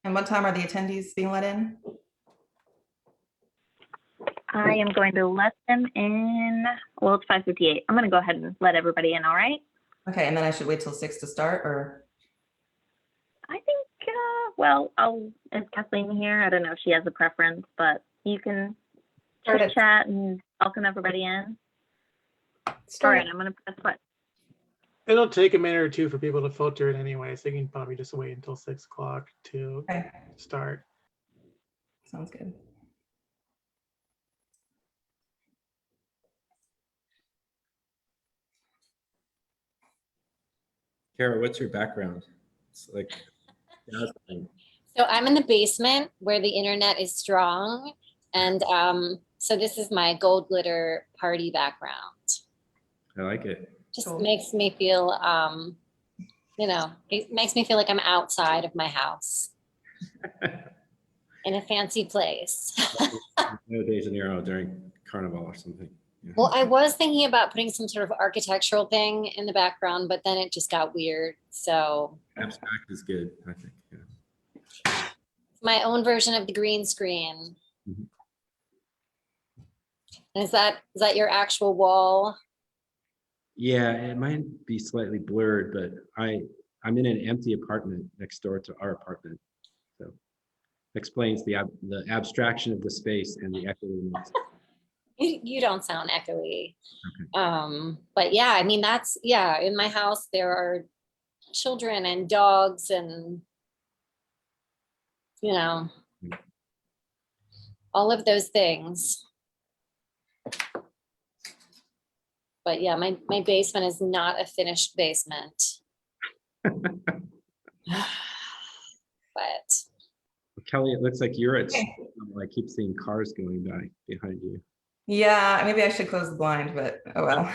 And what time are the attendees being let in? I am going to let them in. Well, it's 5:58. I'm going to go ahead and let everybody in. All right. Okay, and then I should wait till 6 to start, or? I think, is Kathleen here? I don't know if she has a preference, but you can Start chit it. chat and welcome everybody in. All Start right, it. I'm going to press what? It'll take a minute or two for people to filter it anyway, so you can probably just wait until 6 o'clock to Okay, start. sounds good. Kara, what's your background? It's like dazzling. So I'm in the basement where the internet is strong. And so this is my gold glitter party background. I like it. Just Cool. makes me feel, it makes me feel like I'm outside of my house in a fancy place. No de Janeiro during Carnival or something. Yeah. Well, I was thinking about putting some sort of architectural thing in the background, but then it just got weird. So Abstract is good, I think. Yeah. my own version of the green screen. Mhm. And is that your actual wall? Yeah, it might be slightly blurred, but I'm in an empty apartment next door to our apartment. So explains the abstraction of the space and the echoiness. You don't sound echoey. Okay. But yeah, I mean, in my house, there are children and dogs and, all of those things. But yeah, my basement is not a finished basement. But Kelly, it looks like you're at school. I keep seeing cars going by behind you. Yeah, maybe I should close the blind, but oh well.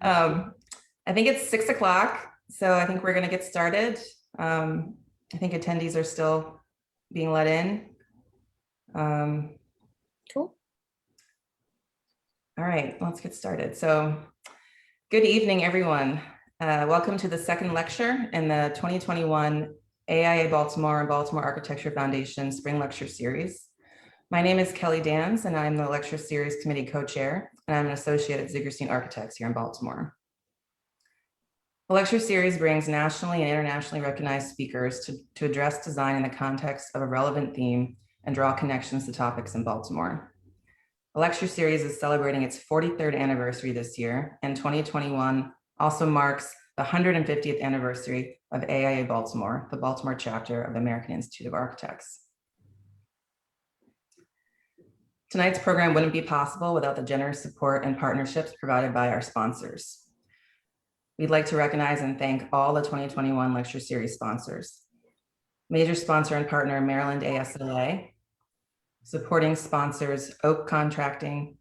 I think it's 6 o'clock, so I think we're going to get started. I think attendees are still being let in. cool. All right, let's get started. So good evening, everyone. Welcome to the second lecture in the 2021 AIA Baltimore and Baltimore Architecture Foundation Spring Lecture Series. My name is Kelly Dans, and I'm the Lecture Series Committee Co-Chair, and I'm an associate at Ziegerstein Architects here in Baltimore. The lecture series brings nationally and internationally recognized speakers to address design in the context of a relevant theme and draw connections to topics in Baltimore. The lecture series is celebrating its 43rd anniversary this year, and 2021 also marks the 150th anniversary of AIA Baltimore, the Baltimore chapter of the American Institute of Architects. Tonight's program wouldn't be possible without the generous support and partnerships provided by our sponsors. We'd like to recognize and thank all the 2021 lecture series sponsors. Major sponsor and partner, Maryland ASLA. Supporting sponsors, Oak Contracting,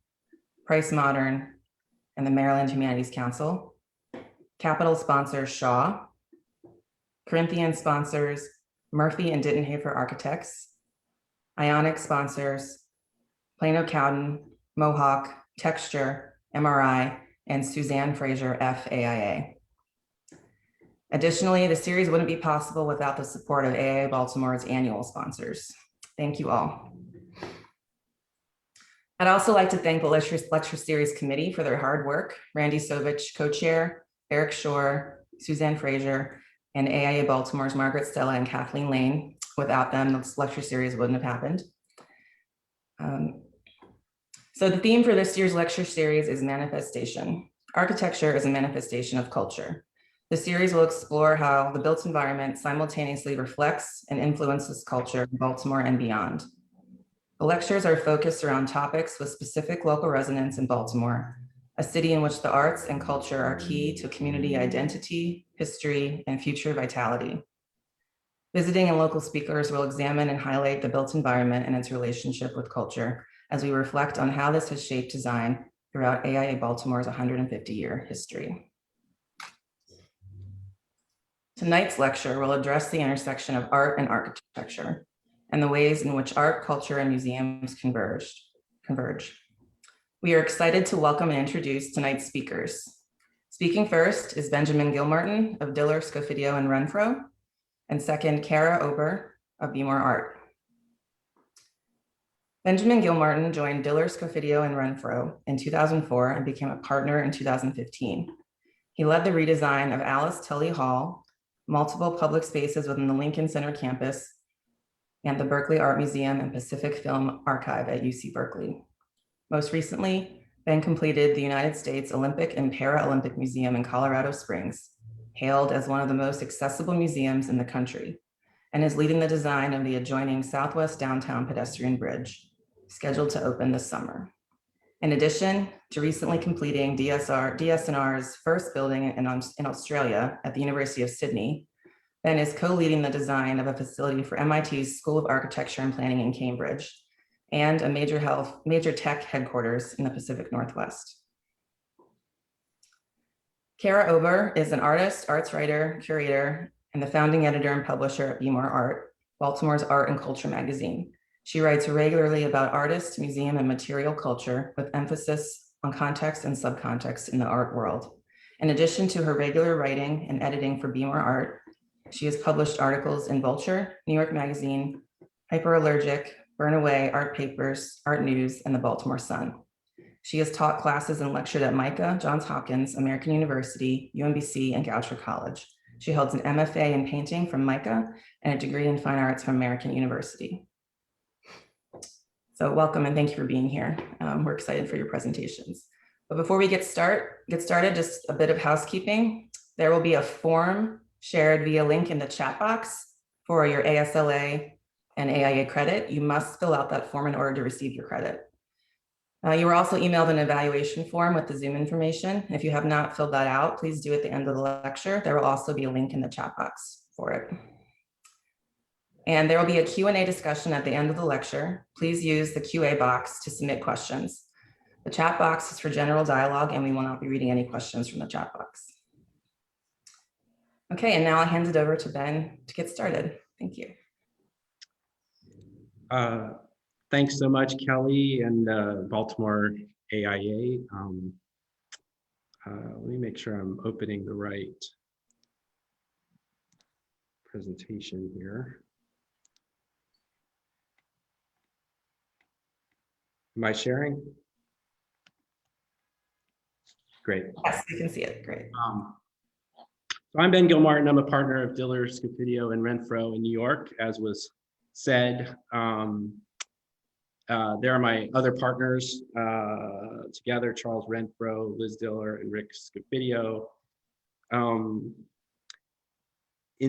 Price Modern, and the Maryland Humanities Council. Capital sponsors, Shaw. Corinthian sponsors, Murphy and Dittenhafer Architects. Ionic sponsors, Plano Cowden, Mohawk, Texture, MRI, and Suzanne Fraser, FAIA. Additionally, the series wouldn't be possible without the support of AIA Baltimore's annual sponsors. Thank you all. I'd also like to thank the lecture series committee for their hard work. Randy Sovich, co-chair, Eric Shore, Suzanne Fraser, and AIA Baltimore's Margaret Stella and Kathleen Lane. Without them, this lecture series wouldn't have happened. So the theme for this year's lecture series is manifestation. Architecture is a manifestation of culture. The series will explore how the built environment simultaneously reflects and influences culture in Baltimore and beyond. The lectures are focused around topics with specific local resonance in Baltimore, a city in which the arts and culture are key to community identity, history, and future vitality. Visiting and local speakers will examine and highlight the built environment and its relationship with culture as we reflect on how this has shaped design throughout AIA Baltimore's 150-year history. Tonight's lecture will address the intersection of art and architecture and the ways in which art, culture, and museums converge. We are excited to welcome and introduce tonight's speakers. Speaking first is Benjamin Gilmartin of Diller, Scofidio, and Renfro. And second, Kara Ober of Be More Art. Benjamin Gilmartin joined Diller, Scofidio, and Renfro in 2004 and became a partner in 2015. He led the redesign of Alice Tully Hall, multiple public spaces within the Lincoln Center campus, and the Berkeley Art Museum and Pacific Film Archive at UC Berkeley. Most recently, Ben completed the United States Olympic and Paralympic Museum in Colorado Springs, hailed as one of the most accessible museums in the country, and is leading the design of the adjoining Southwest Downtown Pedestrian Bridge, scheduled to open this summer. In addition to recently completing DSNR's first building in Australia at the University of Sydney, Ben is co-leading the design of a facility for MIT's School of Architecture and Planning in Cambridge, and a major tech headquarters in the Pacific Northwest. Kara Ober is an artist, arts writer, curator, and the founding editor and publisher at Be More Art, Baltimore's art and culture magazine. She writes regularly about artists, museum, and material culture with emphasis on context and subcontext in the art world. In addition to her regular writing and editing for Be More Art, she has published articles in Vulture, New York Magazine, Hyperallergic, Burn Away, Art Papers, Art News, and the Baltimore Sun. She has taught classes and lectured at MICA, Johns Hopkins, American University, UMBC, and Goucher College. She holds an MFA in painting from MICA and a degree in fine arts from American University. So welcome and thank you for being here. We're excited for your presentations. But before we get started, just a bit of housekeeping. There will be a form shared via link in the chat box for your ASLA and AIA credit. You must fill out that form in order to receive your credit. You were also emailed an evaluation form with the Zoom information. If you have not filled that out, please do at the end of the lecture. There will also be a link in the chat box for it. And there will be a Q&A discussion at the end of the lecture. Please use the QA box to submit questions. The chat box is for general dialogue, and we will not be reading any questions from the chat box. Okay, and now I'll hand it over to Ben to get started. Thank you. Thanks so much, Kelly and Baltimore AIA. Let me make sure I'm opening the right presentation here. Am I sharing? Great. Yes, you can see it. Great. So I'm Ben Gilmartin. I'm a partner of Diller, Scofidio, and Renfro in New York, as was said. There are my other partners together, Charles Renfro, Liz Diller, and Rick Scofidio. In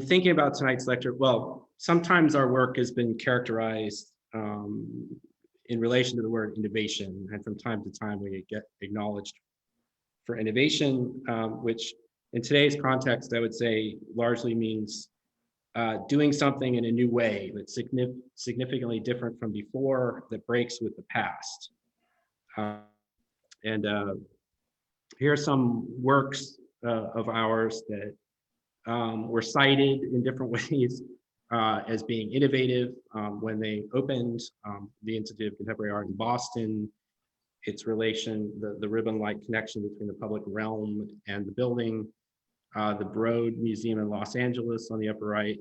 thinking about tonight's lecture, well, sometimes our work has been characterized in relation to the word innovation, and from time to time we get acknowledged for innovation, which in today's context, I would say largely means doing something in a new way that's significantly different from before, that breaks with the past. Here are some works of ours that were cited in different ways as being innovative when they opened. The Institute of Contemporary Art in Boston, its relation, the ribbon-like connection between the public realm and the building, the Broad Museum in Los Angeles on the upper right,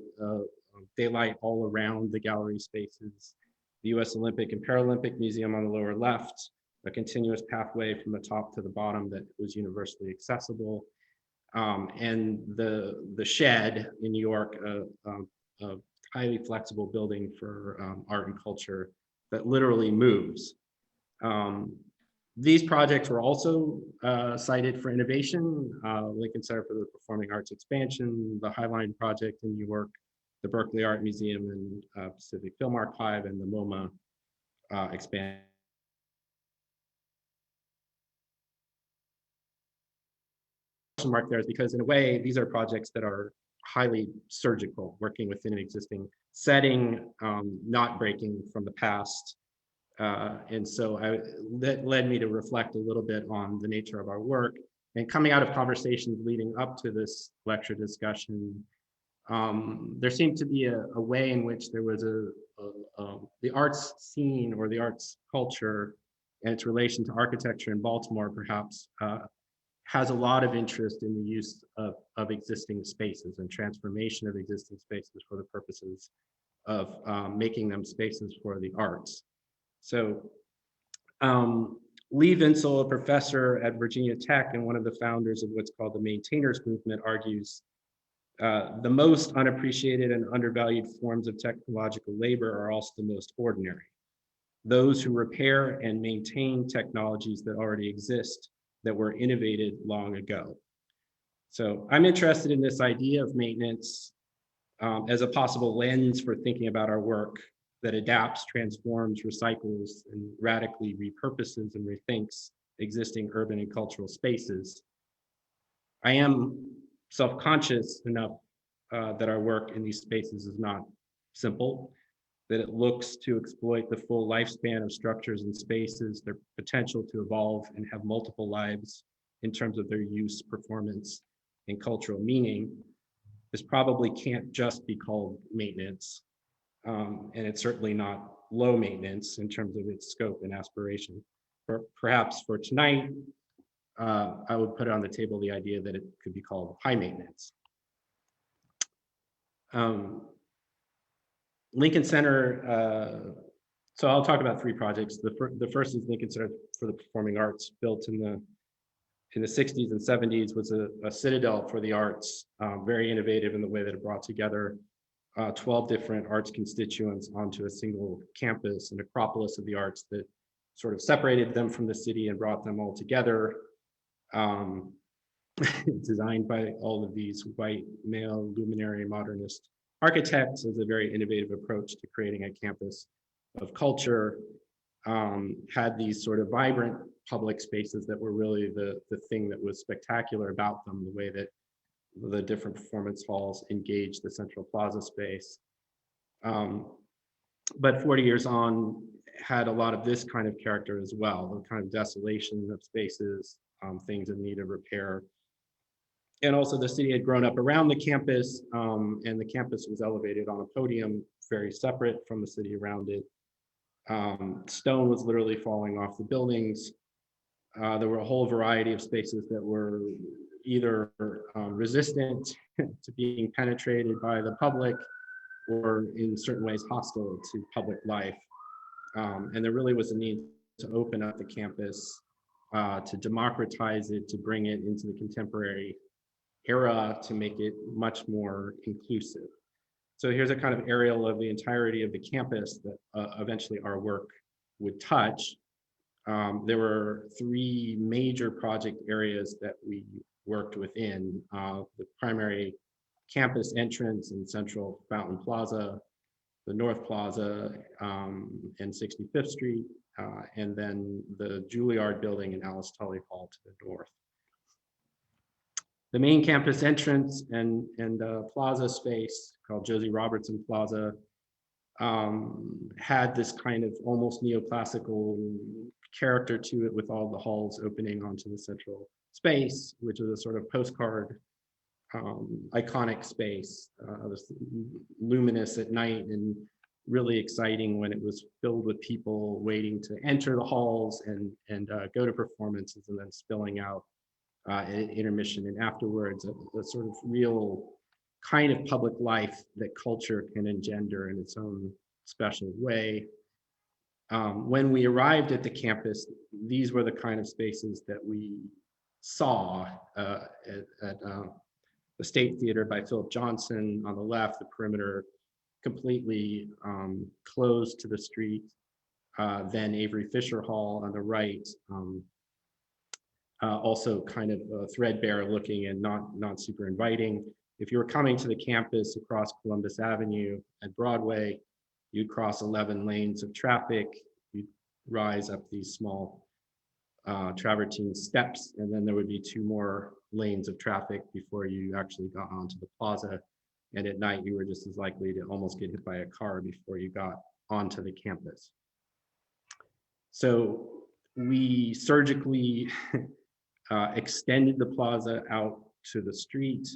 daylight all around the gallery spaces, the US Olympic and Paralympic Museum on the lower left, a continuous pathway from the top to the bottom that was universally accessible, and the Shed in New York, a highly flexible building for art and culture that literally moves. These projects were also cited for innovation, Lincoln Center for the Performing Arts Expansion, the Highline Project in New York, the Berkeley Art Museum and Pacific Film Archive, and the Moma expansion. Mark there is because in a way, these are projects that are highly surgical, working within an existing setting, not breaking from the past. And so that led me to reflect a little bit on the nature of our work. And coming out of conversations leading up to this lecture discussion, there seemed to be a way in which there was the arts scene or the arts culture and its relation to architecture in Baltimore perhaps has a lot of interest in the use of existing spaces and transformation of existing spaces for the purposes of making them spaces for the arts. So Lee Vinsel, a professor at Virginia Tech and one of the founders of what's called the maintainers movement, argues the most unappreciated and undervalued forms of technological labor are also the most ordinary. Those who repair and maintain technologies that already exist that were innovated long ago. So I'm interested in this idea of maintenance as a possible lens for thinking about our work that adapts, transforms, recycles, and radically repurposes and rethinks existing urban and cultural spaces. I am self-conscious enough that our work in these spaces is not simple, that it looks to exploit the full lifespan of structures and spaces, their potential to evolve and have multiple lives in terms of their use, performance, and cultural meaning. This probably can't just be called maintenance, and it's certainly not low maintenance in terms of its scope and aspiration. Perhaps for tonight, I would put on the table the idea that it could be called high maintenance. Lincoln Center, so I'll talk about 3 projects. The first is Lincoln Center for the Performing Arts, built in the 60s and 70s, was a citadel for the arts, very innovative in the way that it brought together 12 different arts constituents onto a single campus, an acropolis of the arts that sort of separated them from the city and brought them all together. Designed by all of these white male luminary modernist architects as a very innovative approach to creating a campus of culture. Had these sort of vibrant public spaces that were really the thing that was spectacular about them, the way that the different performance halls engaged the central plaza space. But 40 years on, had a lot of this kind of character as well, the kind of desolation of spaces, things in need of repair. And also the city had grown up around the campus, and the campus was elevated on a podium, very separate from the city around it. Stone was literally falling off the buildings. There were a whole variety of spaces that were either resistant to being penetrated by the public or in certain ways hostile to public life. And there really was a need to open up the campus, to democratize it, to bring it into the contemporary era, to make it much more inclusive. So here's a kind of aerial of the entirety of the campus that eventually our work would touch. There were 3 major project areas that we worked within: the primary campus entrance in Central Fountain Plaza, the North Plaza and 65th Street, and then the Juilliard building and Alice Tully Hall to the north. The main campus entrance and plaza space, called Josie Robertson Plaza, had this kind of almost neoclassical character to it, with all the halls opening onto the central space, which was a sort of postcard iconic space, luminous at night and really exciting when it was filled with people waiting to enter the halls and go to performances, and then spilling out at intermission and afterwards, a sort of real kind of public life that culture can engender in its own special way. When we arrived at the campus, these were the kind of spaces that we saw at the State Theater by Philip Johnson on the left, the perimeter completely closed to the street. Then Avery Fisher Hall on the right, also kind of threadbare looking and not super inviting. If you were coming to the campus across Columbus Avenue and Broadway, you'd cross 11 lanes of traffic, you'd rise up these small travertine steps, and then there would be 2 more lanes of traffic before you actually got onto the plaza. And at night, you were just as likely to almost get hit by a car before you got onto the campus. So we surgically extended the plaza out to the street.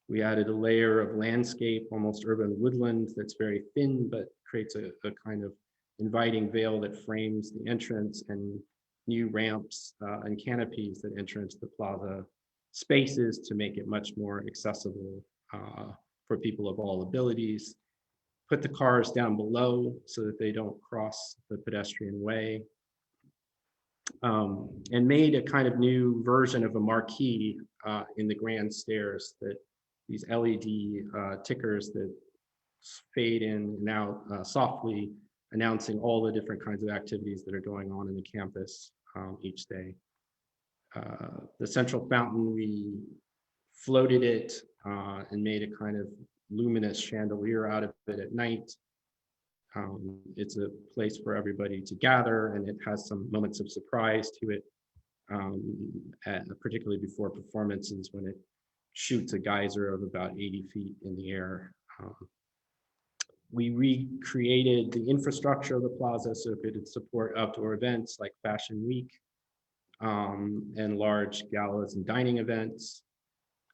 We added a layer of landscape, almost urban woodland, that's very thin, but creates a kind of inviting veil that frames the entrance and new ramps and canopies that enter into the plaza spaces to make it much more accessible for people of all abilities. Put the cars down below so that they don't cross the pedestrian way. And made a kind of new version of a marquee in the grand stairs, that these LED tickers that fade in and out softly, announcing all the different kinds of activities that are going on in the campus each day. The central fountain, we floated it and made a kind of luminous chandelier out of it at night. It's a place for everybody to gather, and it has some moments of surprise to it, particularly before performances, when it shoots a geyser of about 80 feet in the air. We recreated the infrastructure of the plaza so it could support outdoor events like Fashion Week and large galas and dining events,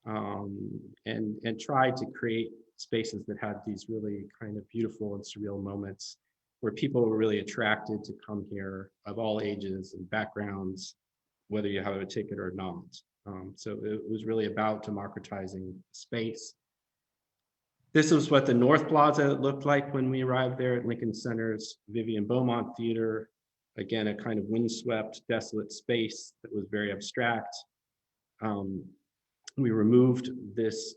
and tried to create spaces that had these really kind of beautiful and surreal moments where people were really attracted to come here of all ages and backgrounds, whether you have a ticket or not. So it was really about democratizing space. This is what the North Plaza looked like when we arrived there at Lincoln Center's Vivian Beaumont Theater. Again, a kind of windswept, desolate space that was very abstract. We removed this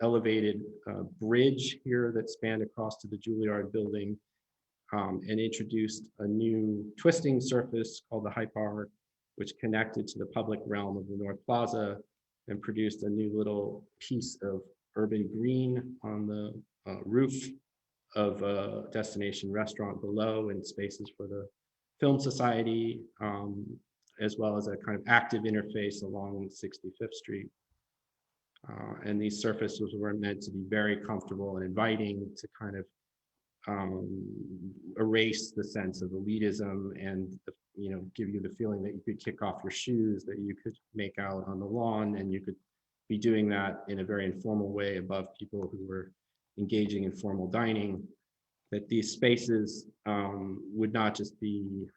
elevated bridge here that spanned across to the Juilliard building and introduced a new twisting surface called the Hypar, which connected to the public realm of the North Plaza and produced a new little piece of urban green on the roof of a destination restaurant below, and spaces for the Film Society, as well as a kind of active interface along 65th Street. And these surfaces were meant to be very comfortable and inviting, to kind of erase the sense of elitism and give you the feeling that you could kick off your shoes, that you could make out on the lawn, and you could be doing that in a very informal way above people who were engaging in formal dining. That these spaces would not just be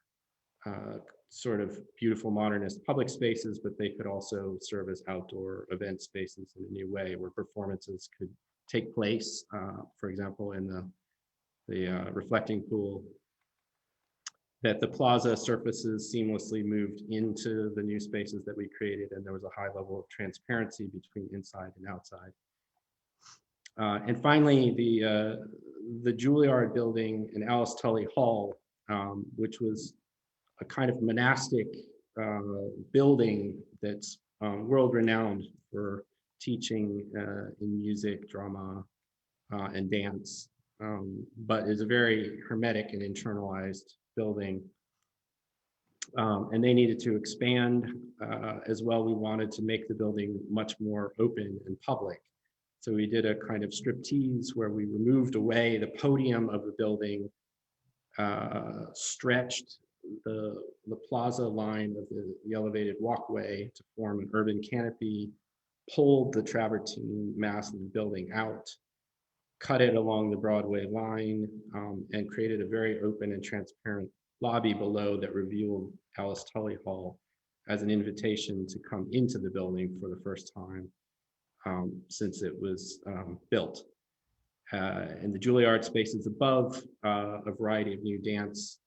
sort of beautiful modernist public spaces, but they could also serve as outdoor event spaces in a new way, where performances could take place, for example, in the reflecting pool. That the plaza surfaces seamlessly moved into the new spaces that we created, and there was a high level of transparency between inside and outside. And finally, the Juilliard building in Alice Tully Hall, which was a kind of monastic building that's world-renowned for teaching in music, drama, and dance, but is a very hermetic and internalized building. And they needed to expand as well. We wanted to make the building much more open and public. So we did a kind of striptease where we removed away the podium of the building, stretched the plaza line of the elevated walkway to form an urban canopy, pulled the travertine mass of the building out, cut it along the Broadway line, and created a very open and transparent lobby below that revealed Alice Tully Hall as an invitation to come into the building for the first time since it was built. In the Juilliard spaces above, a variety of new dance,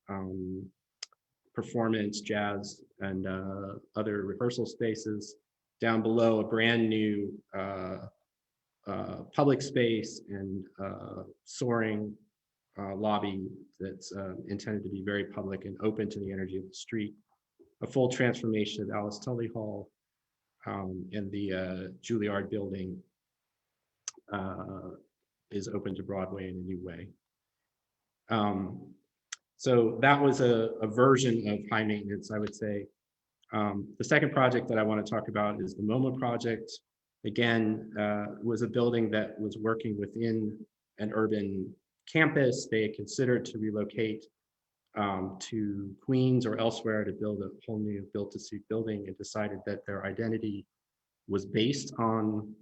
performance, jazz, and other rehearsal spaces. Down below, a brand new public space and soaring lobby that's intended to be very public and open to the energy of the street. A full transformation of Alice Tully Hall, and the Juilliard building is open to Broadway in a new way. So that was a version of high maintenance, I would say. The second project that I want to talk about is the Moma Project. Again, was a building that was working within an urban campus. They had considered to relocate to Queens or elsewhere to build a whole new built-to-suit building, and decided that their identity was based on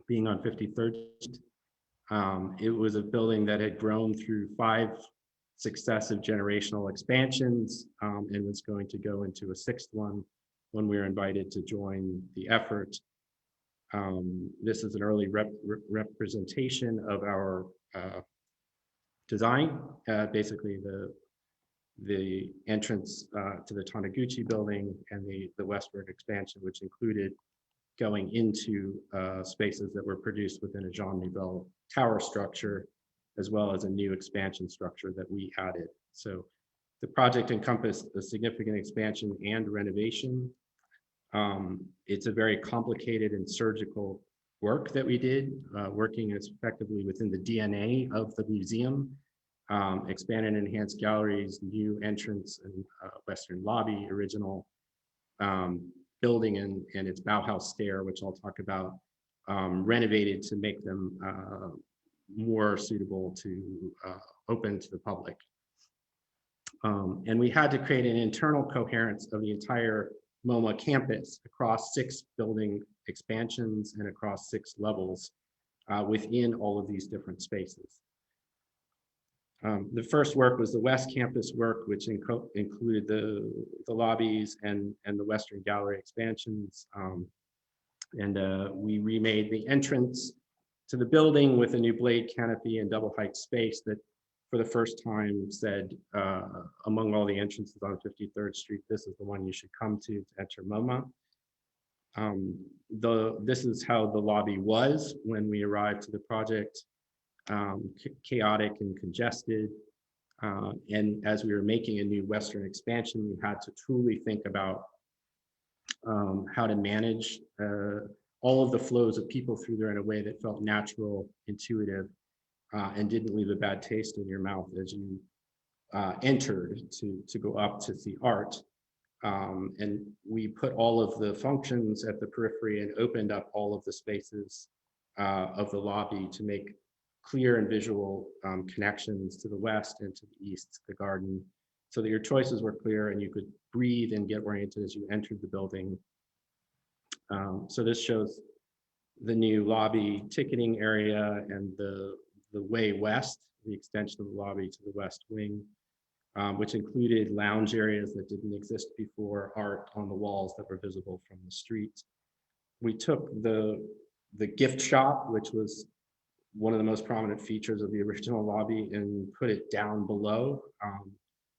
being on 53rd Street. It was a building that had grown through 5 successive generational expansions, and was going to go into a 6th one when we were invited to join the effort. This is an early representation of our design, basically the entrance to the Taniguchi building and the westward expansion, which included going into spaces that were produced within a Jean Nouvel tower structure, as well as a new expansion structure that we added. So the project encompassed a significant expansion and renovation. It's a very complicated and surgical work that we did, working as effectively within the DNA of the museum, expand and enhance galleries, new entrance and western lobby, original building and its Bauhaus stair, which I'll talk about, renovated to make them more suitable to open to the public. And we had to create an internal coherence of the entire Moma campus across 6 building expansions and across 6 levels within all of these different spaces. The first work was the West Campus work, which included the lobbies and the Western Gallery expansions. We remade the entrance to the building with a new blade canopy and double height space that for the first time said, among all the entrances on 53rd Street, this is the one you should come to enter MoMA. This is how the lobby was when we arrived to the project, chaotic and congested. And as we were making a new Western expansion, we had to truly think about how to manage all of the flows of people through there in a way that felt natural, intuitive, and didn't leave a bad taste in your mouth as you entered to go up to see art. And we put all of the functions at the periphery and opened up all of the spaces of the lobby to make clear and visual connections to the west and to the east, the garden, so that your choices were clear and you could breathe and get oriented as you entered the building. So this shows the new lobby ticketing area and the way west, the extension of the lobby to the west wing, which included lounge areas that didn't exist before, art on the walls that were visible from the street. We took the gift shop, which was one of the most prominent features of the original lobby, and put it down below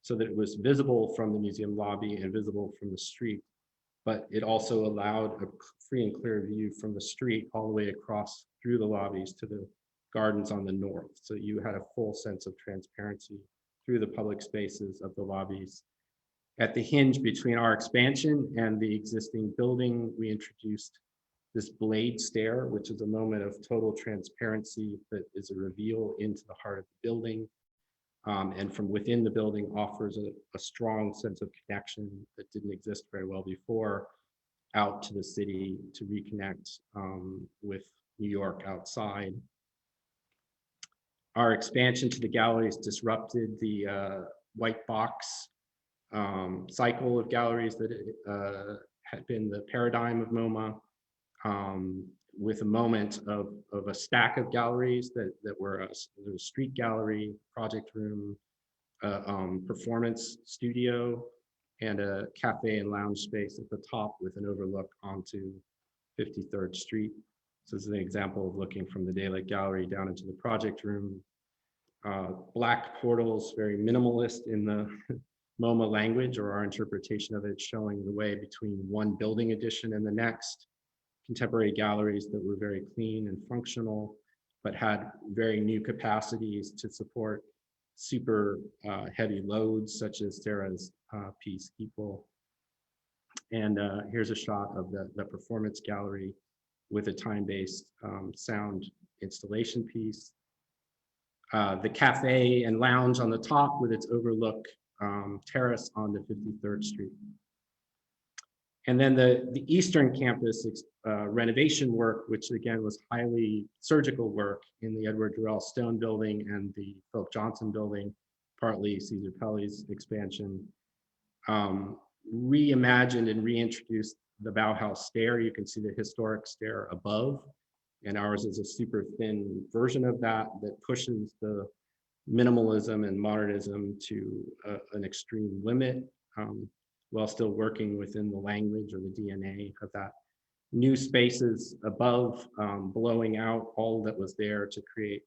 so that it was visible from the museum lobby and visible from the street. But it also allowed a free and clear view from the street all the way across through the lobbies to the gardens on the north. So you had a full sense of transparency through the public spaces of the lobbies. At the hinge between our expansion and the existing building, we introduced this blade stair, which is a moment of total transparency that is a reveal into the heart of the building. And from within the building offers a strong sense of connection that didn't exist very well before, out to the city to reconnect with New York outside. Our expansion to the galleries disrupted the white box cycle of galleries that had been the paradigm of MoMA, with a moment of a stack of galleries that were a street gallery, project room, performance studio, and a cafe and lounge space at the top with an overlook onto 53rd Street. So this is an example of looking from the Daylight Gallery down into the project room. Black portals, very minimalist in the MoMA language, or our interpretation of it, showing the way between one building addition and the next. Contemporary galleries that were very clean and functional, but had very new capacities to support super heavy loads, such as Sarah's piece, People. And here's a shot of the performance gallery with a time-based sound installation piece. The cafe and lounge on the top with its overlook terrace on the 53rd Street. And then the Eastern Campus renovation work, which again was highly surgical work in the Edward Durrell Stone building and the Philip Johnson building, partly Caesar Pelli's expansion, reimagined and reintroduced the Bauhaus stair. You can see the historic stair above, and ours is a super thin version of that that pushes the minimalism and modernism to an extreme limit, while still working within the language or the DNA of that. New spaces above, blowing out all that was there to create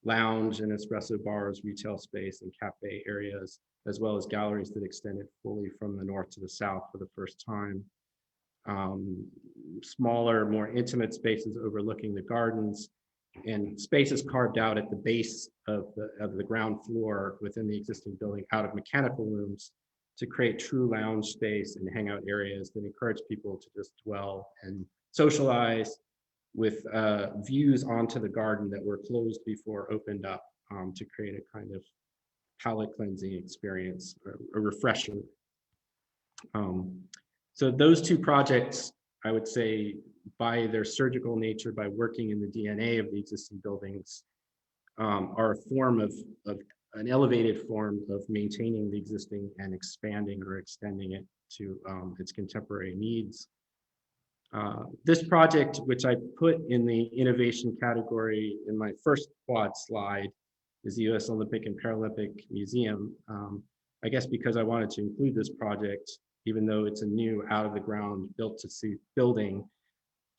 lounge and espresso bars, retail space, and cafe areas, as well as galleries that extended fully from the north to the south for the first time. Smaller, more intimate spaces overlooking the gardens, and spaces carved out at the base of the ground floor within the existing building out of mechanical rooms to create true lounge space and hangout areas that encourage people to just dwell and socialize with views onto the garden that were closed before opened up, to create a kind of palate cleansing experience, or a refresher. So those two projects, I would say, by their surgical nature, by working in the DNA of the existing buildings, are a form of an elevated form of maintaining the existing and expanding or extending it to its contemporary needs. This project, which I put in the innovation category in my first quad slide, is the U.S. Olympic and Paralympic Museum. I guess because I wanted to include this project, even though it's a new out of the ground built to suit building,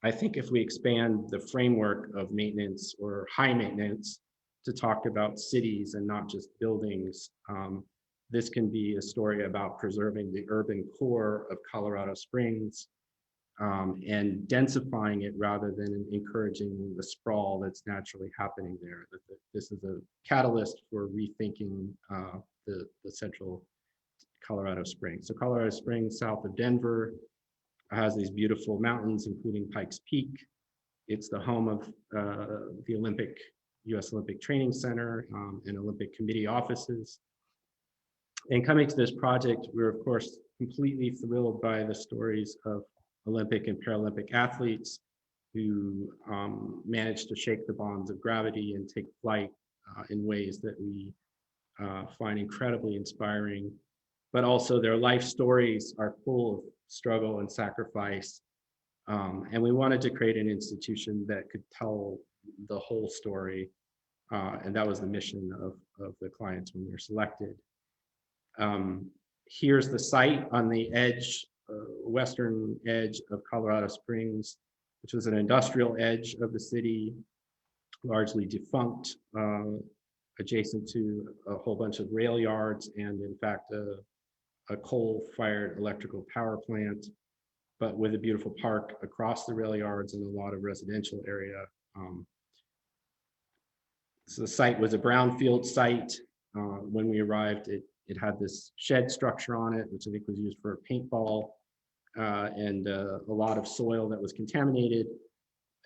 I think if we expand the framework of maintenance or high maintenance to talk about cities and not just buildings, this can be a story about preserving the urban core of Colorado Springs, and densifying it rather than encouraging the sprawl that's naturally happening there. This is a catalyst for rethinking the central Colorado Springs. So Colorado Springs, south of Denver, has these beautiful mountains, including Pikes Peak. It's the home of the U.S. Olympic Training Center and Olympic Committee offices. And coming to this project, we're of course completely thrilled by the stories of Olympic and Paralympic athletes who managed to shake the bonds of gravity and take flight in ways that we find incredibly inspiring. But also their life stories are full of struggle and sacrifice. And we wanted to create an institution that could tell the whole story. And that was the mission of the clients when we were selected. Here's the site on the edge, western edge of Colorado Springs, which was an industrial edge of the city, largely defunct, adjacent to a whole bunch of rail yards and in fact a coal-fired electrical power plant, but with a beautiful park across the rail yards and a lot of residential area. So the site was a brownfield site. When we arrived, it had this shed structure on it, which I think was used for a paintball, and a lot of soil that was contaminated.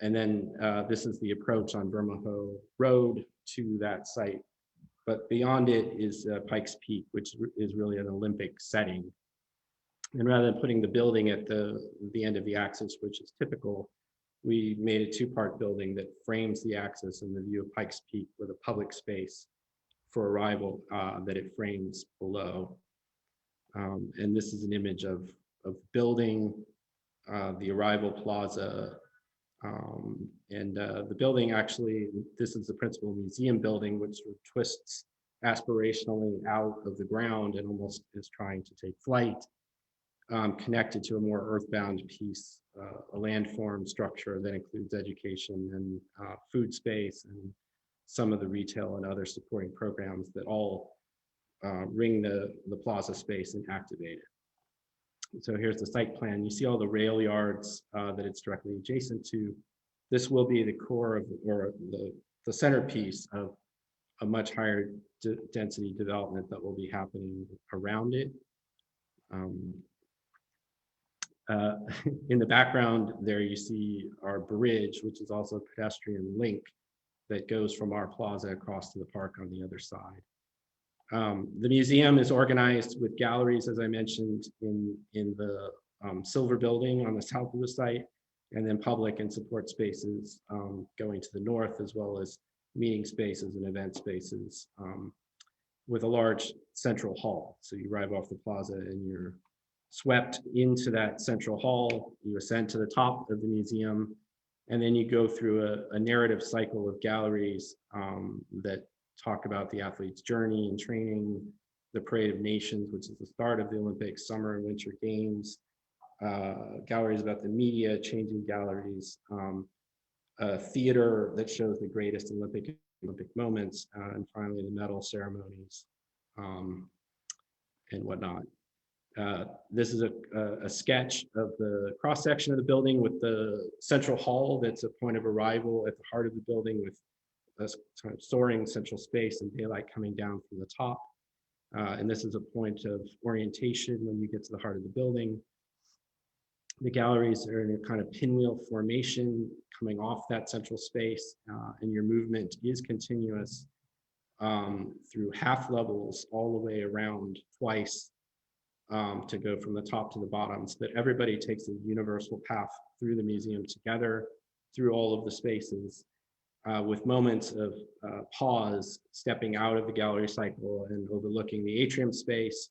And then this is the approach on Bermejo Road to that site. But beyond it is Pikes Peak, which is really an Olympic setting. And rather than putting the building at the end of the axis, which is typical, we made a two-part building that frames the axis and the view of Pikes Peak with a public space for arrival that it frames below. And this is an image of building, the arrival plaza, and the building actually, this is the principal museum building, which twists aspirationally out of the ground and almost is trying to take flight, connected to a more earthbound piece, a landform structure that includes education and food space and some of the retail and other supporting programs that all ring the plaza space and activate it. So here's the site plan. You see all the rail yards that it's directly adjacent to. This will be the core of, or the centerpiece of a much higher density development that will be happening around it. In the background there you see our bridge, which is also a pedestrian link that goes from our plaza across to the park on the other side. The museum is organized with galleries, as I mentioned, in the Silver Building on the south of the site, and then public and support spaces going to the north, as well as meeting spaces and event spaces with a large central hall. So you arrive off the plaza and you're swept into that central hall, you ascend to the top of the museum, and then you go through a narrative cycle of galleries that talk about the athlete's journey and training, the Parade of Nations, which is the start of the Olympic Summer and Winter Games, galleries about the media, changing galleries, theater that shows the greatest Olympic moments, and finally the medal ceremonies and whatnot. This is a sketch of the cross section of the building with the central hall that's a point of arrival at the heart of the building, with a kind of soaring central space and daylight coming down from the top. And this is a point of orientation when you get to the heart of the building. The galleries are in a kind of pinwheel formation coming off that central space, and your movement is continuous through half levels all the way around twice to go from the top to the bottom, so that everybody takes a universal path through the museum together, through all of the spaces, with moments of pause, stepping out of the gallery cycle and overlooking the atrium space,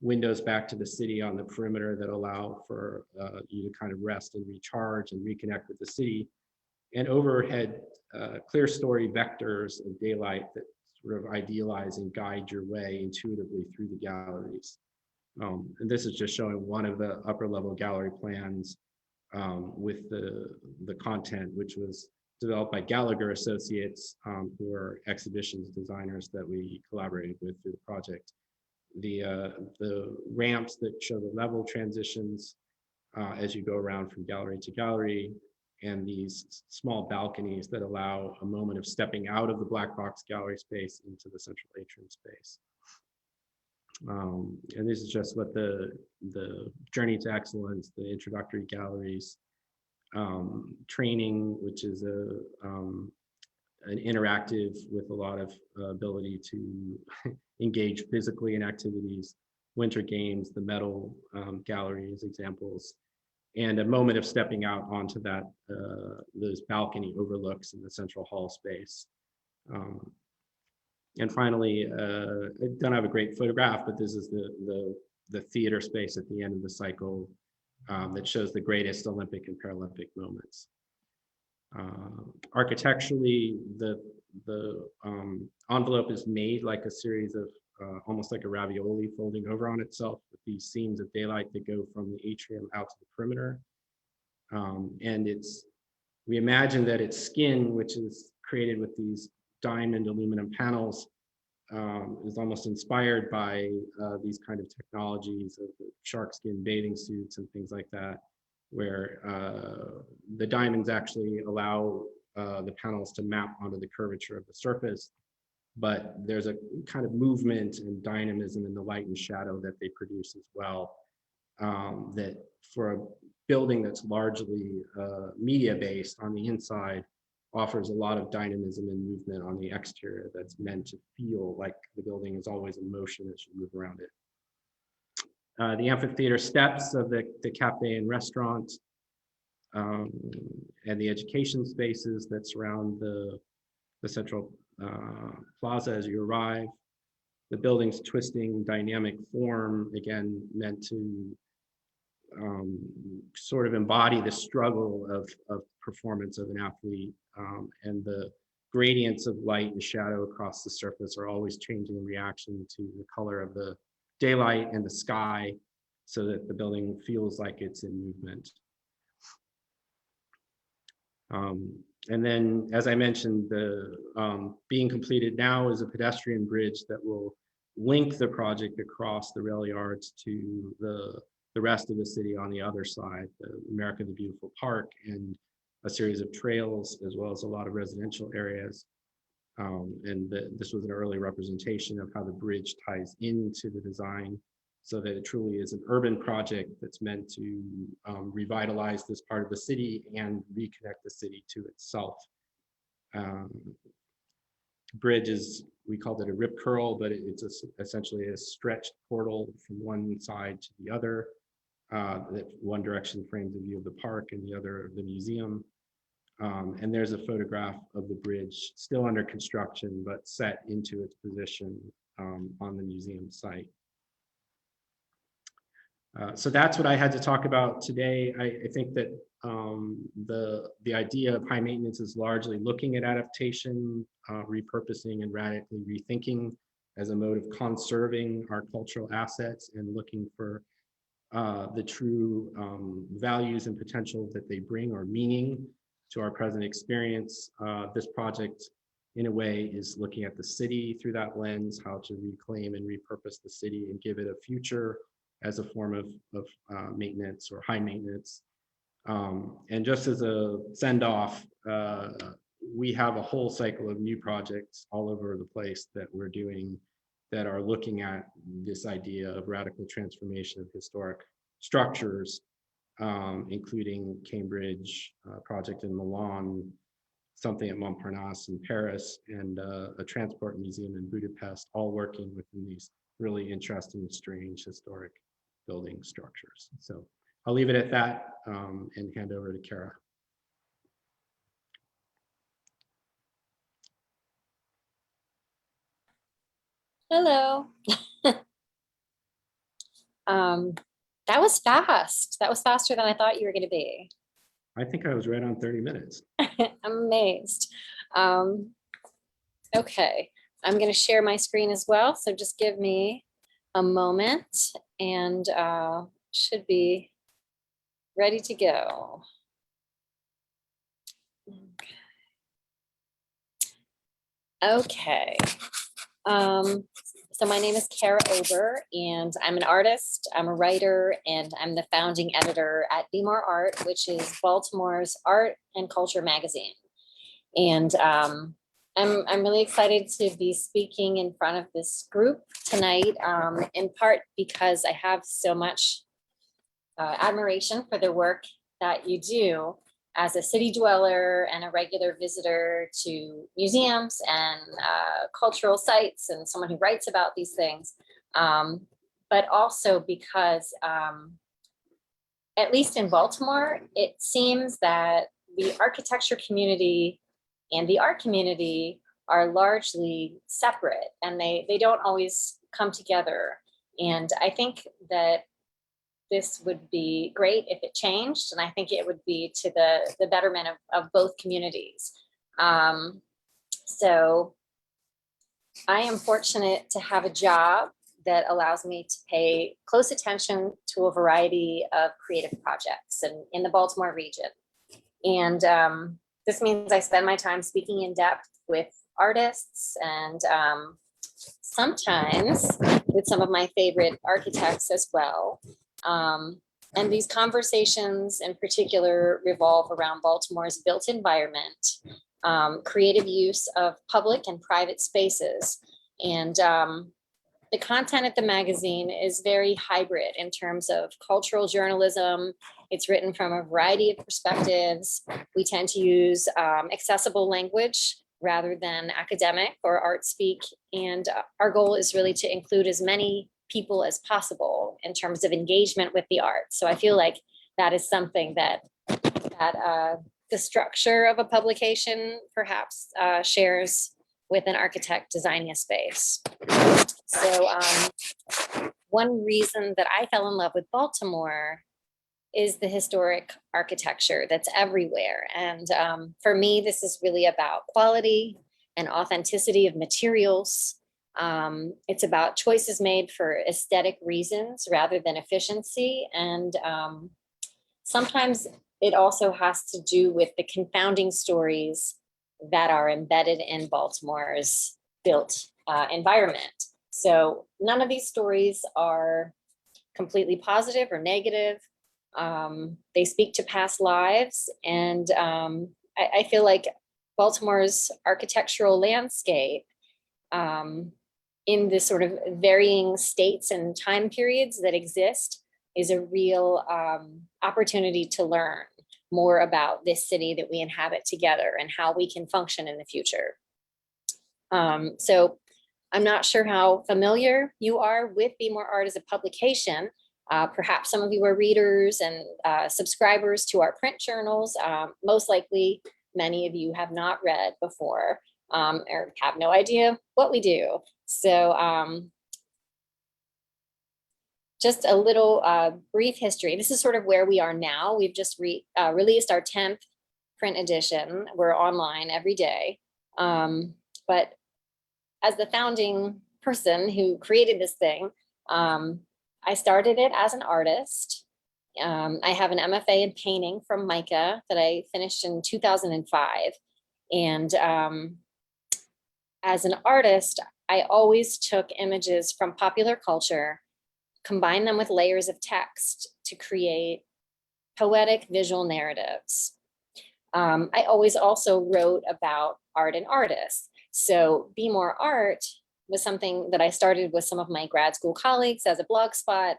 windows back to the city on the perimeter that allow for you to kind of rest and recharge and reconnect with the city, and overhead clear story vectors of daylight that sort of idealize and guide your way intuitively through the galleries. And this is just showing one of the upper level gallery plans with the content, which was developed by Gallagher Associates, who are exhibitions designers that we collaborated with through the project. The ramps that show the level transitions as you go around from gallery to gallery, and these small balconies that allow a moment of stepping out of the black box gallery space into the central atrium space. And this is just what the Journey to Excellence, the introductory galleries, training, which is an interactive with a lot of ability to engage physically in activities, Winter Games, the medal gallery as examples, and a moment of stepping out onto that those balcony overlooks in the central hall space. And finally, I don't have a great photograph, but this is the theater space at the end of the cycle that shows the greatest Olympic and Paralympic moments. Architecturally, the envelope is made like a series of almost like a ravioli folding over on itself, with these seams of daylight that go from the atrium out to the perimeter. And we imagine that its skin, which is created with these diamond aluminum panels, is almost inspired by these kind of technologies of the shark skin bathing suits and things like that, where the diamonds actually allow the panels to map onto the curvature of the surface, but there's a kind of movement and dynamism in the light and shadow that they produce as well, that for a building that's largely media based on the inside offers a lot of dynamism and movement on the exterior that's meant to feel like the building is always in motion as you move around it. The amphitheater steps of the cafe and restaurant, and the education spaces that surround the central plaza as you arrive. The building's twisting dynamic form, again, meant to sort of embody the struggle of performance of an athlete, and the gradients of light and shadow across the surface are always changing in reaction to the color of the daylight and the sky, so that the building feels like it's in movement. And then, as I mentioned, being completed now is a pedestrian bridge that will link the project across the rail yards to the rest of the city on the other side, the America the Beautiful Park, and a series of trails, as well as a lot of residential areas. And this was an early representation of how the bridge ties into the design, so that it truly is an urban project that's meant to revitalize this part of the city and reconnect the city to itself. Bridge is, we called it a rip curl, but it's essentially a stretched portal from one side to the other. That one direction frames a view of the park and the other of the museum. And there's a photograph of the bridge still under construction, but set into its position on the museum site. So that's what I had to talk about today. I think that the idea of high maintenance is largely looking at adaptation, repurposing, and radically rethinking as a mode of conserving our cultural assets and looking for the true values and potential that they bring or meaning to our present experience. This project, in a way, is looking at the city through that lens, how to reclaim and repurpose the city and give it a future as a form of maintenance or high maintenance. And just as a send off, we have a whole cycle of new projects all over the place that we're doing that are looking at this idea of radical transformation of historic structures, including Cambridge project in Milan, something at Montparnasse in Paris, and a transport museum in Budapest, all working within these really interesting, strange historic building structures. So I'll leave it at that and hand over to Kara. Hello. That was fast. That was faster than I thought you were going to be. I think I was right on 30 minutes. I'm amazed. Okay, I'm going to share my screen as well. So just give me a moment and should be ready to go. Okay. So my name is Kara Ober, and I'm an artist, I'm a writer, and I'm the founding editor at Be More Art, which is Baltimore's art and culture magazine. And I'm really excited to be speaking in front of this group tonight, in part because I have so much admiration for the work that you do as a city dweller and a regular visitor to museums and cultural sites and someone who writes about these things, but also because, at least in Baltimore, it seems that the architecture community and the art community are largely separate, and they don't always come together. And I think that this would be great if it changed, and I think it would be to the betterment of both communities. So I am fortunate to have a job that allows me to pay close attention to a variety of creative projects in the Baltimore region. And this means I spend my time speaking in depth with artists and sometimes with some of my favorite architects as well. And these conversations in particular revolve around Baltimore's built environment, creative use of public and private spaces. And the content at the magazine is very hybrid in terms of cultural journalism. It's written from a variety of perspectives. We tend to use accessible language rather than academic or art speak. And our goal is really to include as many people as possible in terms of engagement with the art. So I feel like that is something that the structure of a publication perhaps shares with an architect designing a space. So one reason that I fell in love with Baltimore is the historic architecture that's everywhere. And for me, this is really about quality and authenticity of materials. It's about choices made for aesthetic reasons rather than efficiency. And sometimes it also has to do with the confounding stories that are embedded in Baltimore's built environment. So none of these stories are completely positive or negative. They speak to past lives. And I feel like Baltimore's architectural landscape, in the sort of varying states and time periods that exist, is a real opportunity to learn more about this city that we inhabit together and how we can function in the future. So I'm not sure how familiar you are with Be More Art as a publication. Perhaps some of you are readers and subscribers to our print journals. Most likely, many of you have not read before or have no idea what we do. So just a little brief history. This is sort of where we are now. We've just released our 10th print edition. We're online every day. But as the founding person who created this thing, I started it as an artist. I have an MFA in painting from MICA that I finished in 2005. And as an artist, I always took images from popular culture, combined them with layers of text to create poetic visual narratives. I always also wrote about art and artists. So Be More Art was something that I started with some of my grad school colleagues as a blog spot,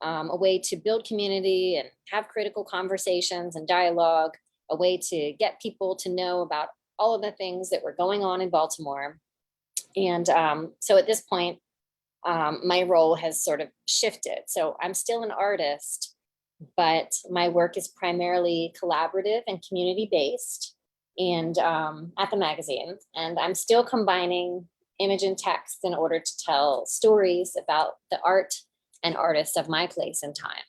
a way to build community and have critical conversations and dialogue, a way to get people to know about all of the things that were going on in Baltimore. And so at this point, my role has sort of shifted. So I'm still an artist, but my work is primarily collaborative and community-based and at the magazine. And I'm still combining image and text in order to tell stories about the art and artists of my place and time.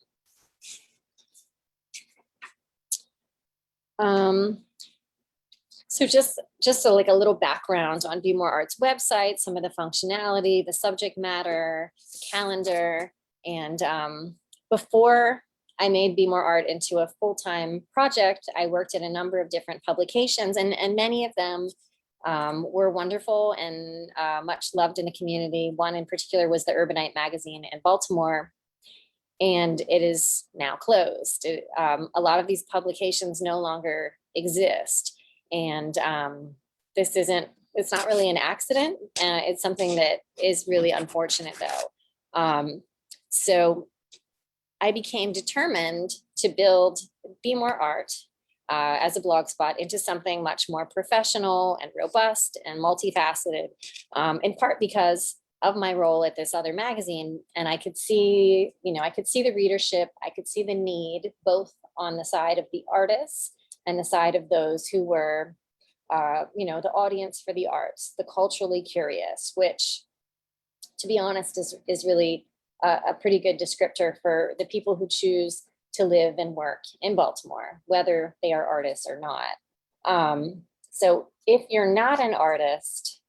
So just so like a little background on Be More Art's website, some of the functionality, the subject matter, the calendar, and before I made Be More Art into a full-time project, I worked at a number of different publications, and many of them were wonderful and much loved in the community. One in particular was the Urbanite magazine in Baltimore, and it is now closed. A lot of these publications no longer exist. And it's not really an accident. It's something that is really unfortunate though. So I became determined to build Be More Art as a blog spot into something much more professional and robust and multifaceted, in part because of my role at this other magazine. And I could see, the readership, I could see the need both on the side of the artists and the side of those who were, the audience for the arts, the culturally curious, which, to be honest, is really a pretty good descriptor for the people who choose to live and work in Baltimore, whether they are artists or not. So if you're not an artist,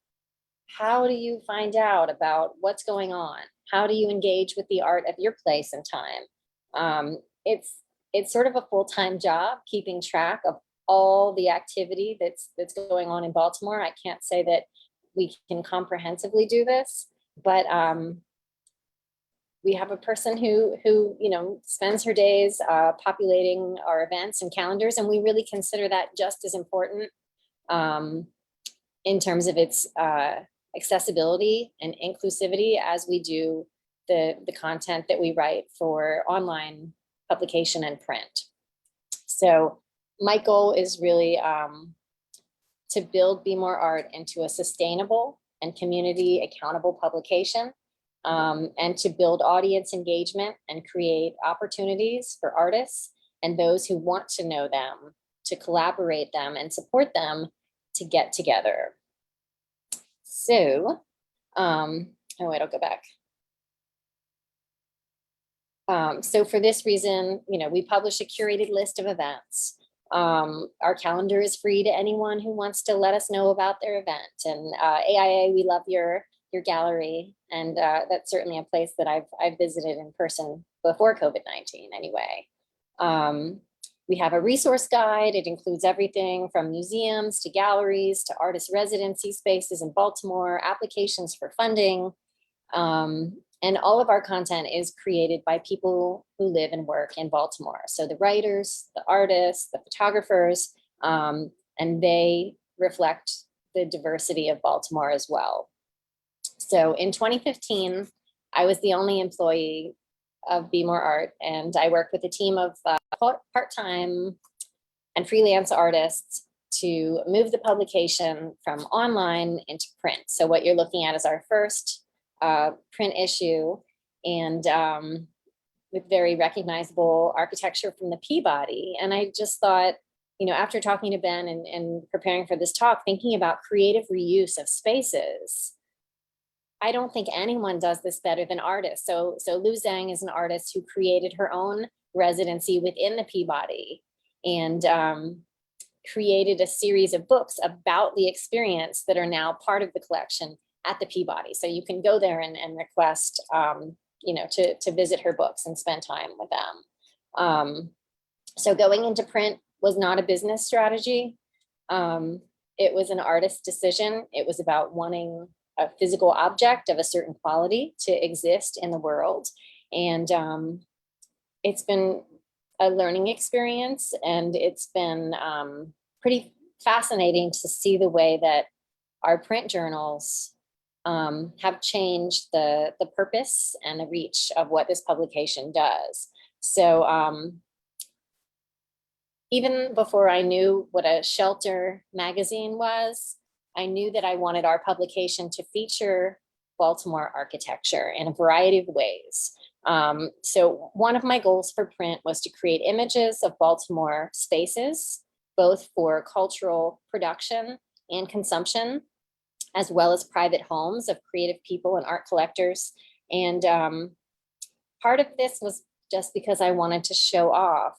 how do you find out about what's going on? How do you engage with the art of your place and time? It's sort of a full-time job keeping track of all the activity that's going on in Baltimore. I can't say that we can comprehensively do this, but we have a person who spends her days populating our events and calendars, and we really consider that just as important in terms of its accessibility and inclusivity as we do the content that we write for online publication and print. So my goal is really to build Be More Art into a sustainable and community accountable publication, and to build audience engagement and create opportunities for artists and those who want to know them, to collaborate them and support them to get together. So, oh wait, I'll go back. So for this reason, we publish a curated list of events. Our calendar is free to anyone who wants to let us know about their event. And AIA, we love your gallery, and that's certainly a place that I've visited in person before COVID-19 anyway. We have a resource guide. It includes everything from museums to galleries to artist residency spaces in Baltimore, applications for funding. And all of our content is created by people who live and work in Baltimore. So the writers, the artists, the photographers, and they reflect the diversity of Baltimore as well. So in 2015, I was the only employee of Be More Art, and I worked with a team of part-time and freelance artists to move the publication from online into print. So what you're looking at is our first print issue, and with very recognizable architecture from the Peabody. And I just thought, after talking to Ben and preparing for this talk, thinking about creative reuse of spaces, I don't think anyone does this better than artists. So Lu Zhang is an artist who created her own residency within the Peabody and created a series of books about the experience that are now part of the collection at the Peabody. So you can go there and request, to visit her books and spend time with them. So going into print was not a business strategy. It was an artist's decision. It was about wanting a physical object of a certain quality to exist in the world. And it's been a learning experience, and it's been pretty fascinating to see the way that our print journals have changed the purpose and the reach of what this publication does. So even before I knew what a shelter magazine was, I knew that I wanted our publication to feature Baltimore architecture in a variety of ways. So one of my goals for print was to create images of Baltimore spaces, both for cultural production and consumption, as well as private homes of creative people and art collectors. And part of this was just because I wanted to show off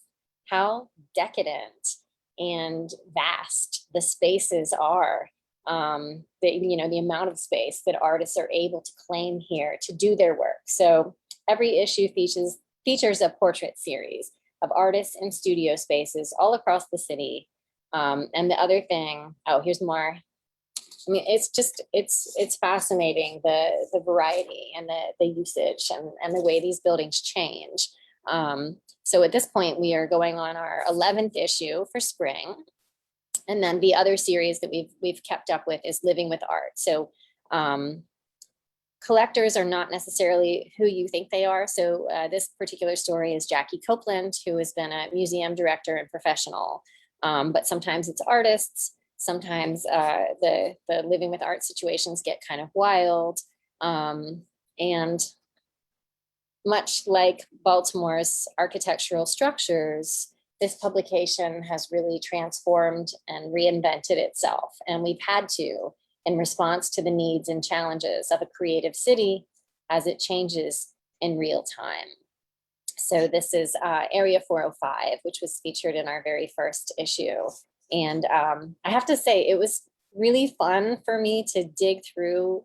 how decadent and vast the spaces are. The amount of space that artists are able to claim here to do their work. So every issue features a portrait series of artists and studio spaces all across the city. And the other thing, oh, here's more. I mean, it's fascinating, the variety and the usage and the way these buildings change. So at this point, we are going on our 11th issue for spring. And then the other series that we've kept up with is Living with Art. So collectors are not necessarily who you think they are. So this particular story is Jackie Copeland, who has been a museum director and professional. But sometimes it's artists. Sometimes the Living with Art situations get kind of wild. And much like Baltimore's architectural structures, this publication has really transformed and reinvented itself. And we've had to, in response to the needs and challenges of a creative city as it changes in real time. So this is Area 405, which was featured in our very first issue. And I have to say, it was really fun for me to dig through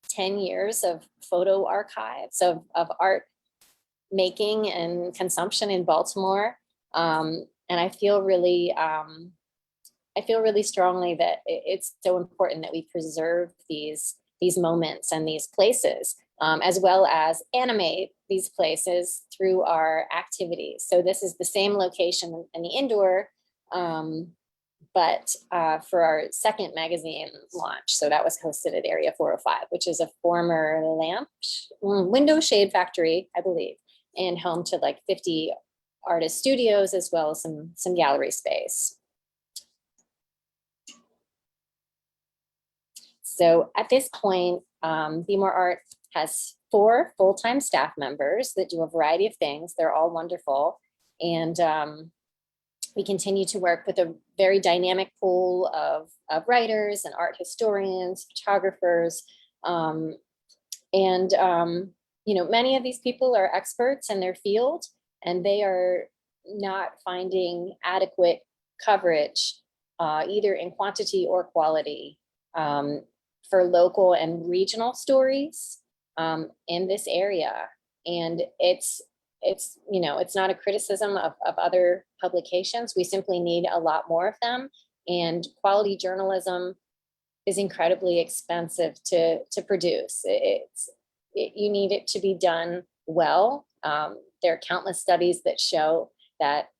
10 years of photo archives of art making and consumption in Baltimore. And I feel really strongly that it's so important that we preserve these moments and these places, as well as animate these places through our activities. So this is the same location in the indoor, but for our second magazine launch. So that was hosted at Area 405, which is a former window shade factory, I believe, and home to like 50 artist studios, as well as some gallery space. So at this point, Be More Art has 4 full-time staff members that do a variety of things. They're all wonderful. And we continue to work with a very dynamic pool of writers and art historians, photographers. Many of these people are experts in their field, and they are not finding adequate coverage, either in quantity or quality, for local and regional stories in this area. And it's not a criticism of other publications. We simply need a lot more of them. And quality journalism is incredibly expensive to produce. You need it to be done well. There are countless studies that show that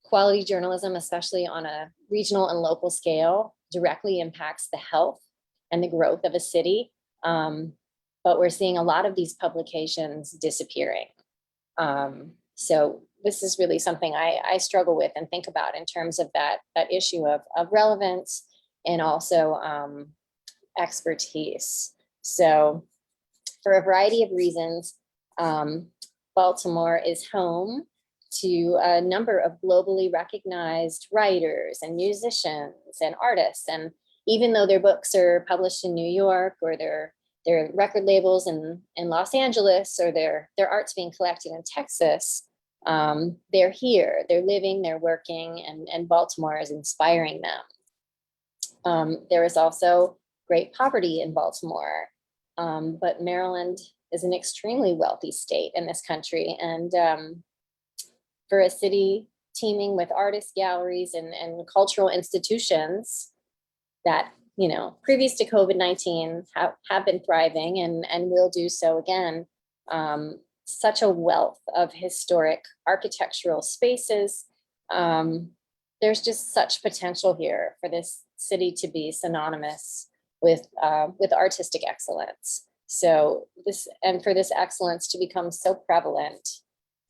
quality journalism, especially on a regional and local scale, directly impacts the health and the growth of a city. But we're seeing a lot of these publications disappearing. So this is really something I struggle with and think about in terms of that issue of relevance and also expertise. So for a variety of reasons, Baltimore is home to a number of globally recognized writers and musicians and artists. And even though their books are published in New York or they're their record labels in Los Angeles, or their art's being collected in Texas. They're here, they're living, they're working, and Baltimore is inspiring them. There is also great poverty in Baltimore, but Maryland is an extremely wealthy state in this country. And for a city teeming with artists, galleries, and cultural institutions that, you know, previous to COVID-19 have been thriving and will do so again, such a wealth of historic architectural spaces. There's just such potential here for this city to be synonymous with artistic excellence. So for this excellence to become so prevalent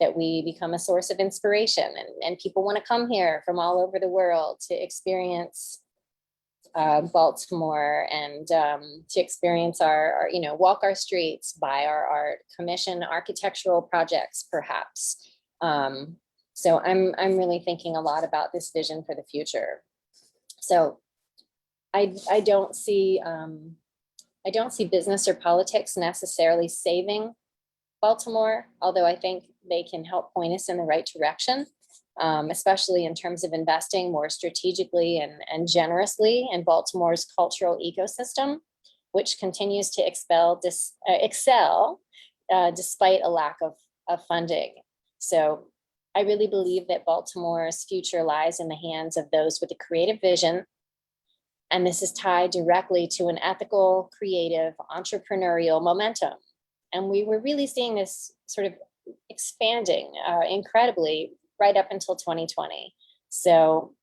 that we become a source of inspiration, and people want to come here from all over the world to experience Baltimore, and to experience our, you know, walk our streets, buy our art, commission architectural projects, perhaps. So I'm really thinking a lot about this vision for the future. So I don't see business or politics necessarily saving Baltimore, although I think they can help point us in the right direction, especially in terms of investing more strategically and generously in Baltimore's cultural ecosystem, which continues to excel despite a lack of funding. So I really believe that Baltimore's future lies in the hands of those with a creative vision. And this is tied directly to an ethical, creative, entrepreneurial momentum. And we were really seeing this sort of expanding incredibly right up until 2020. So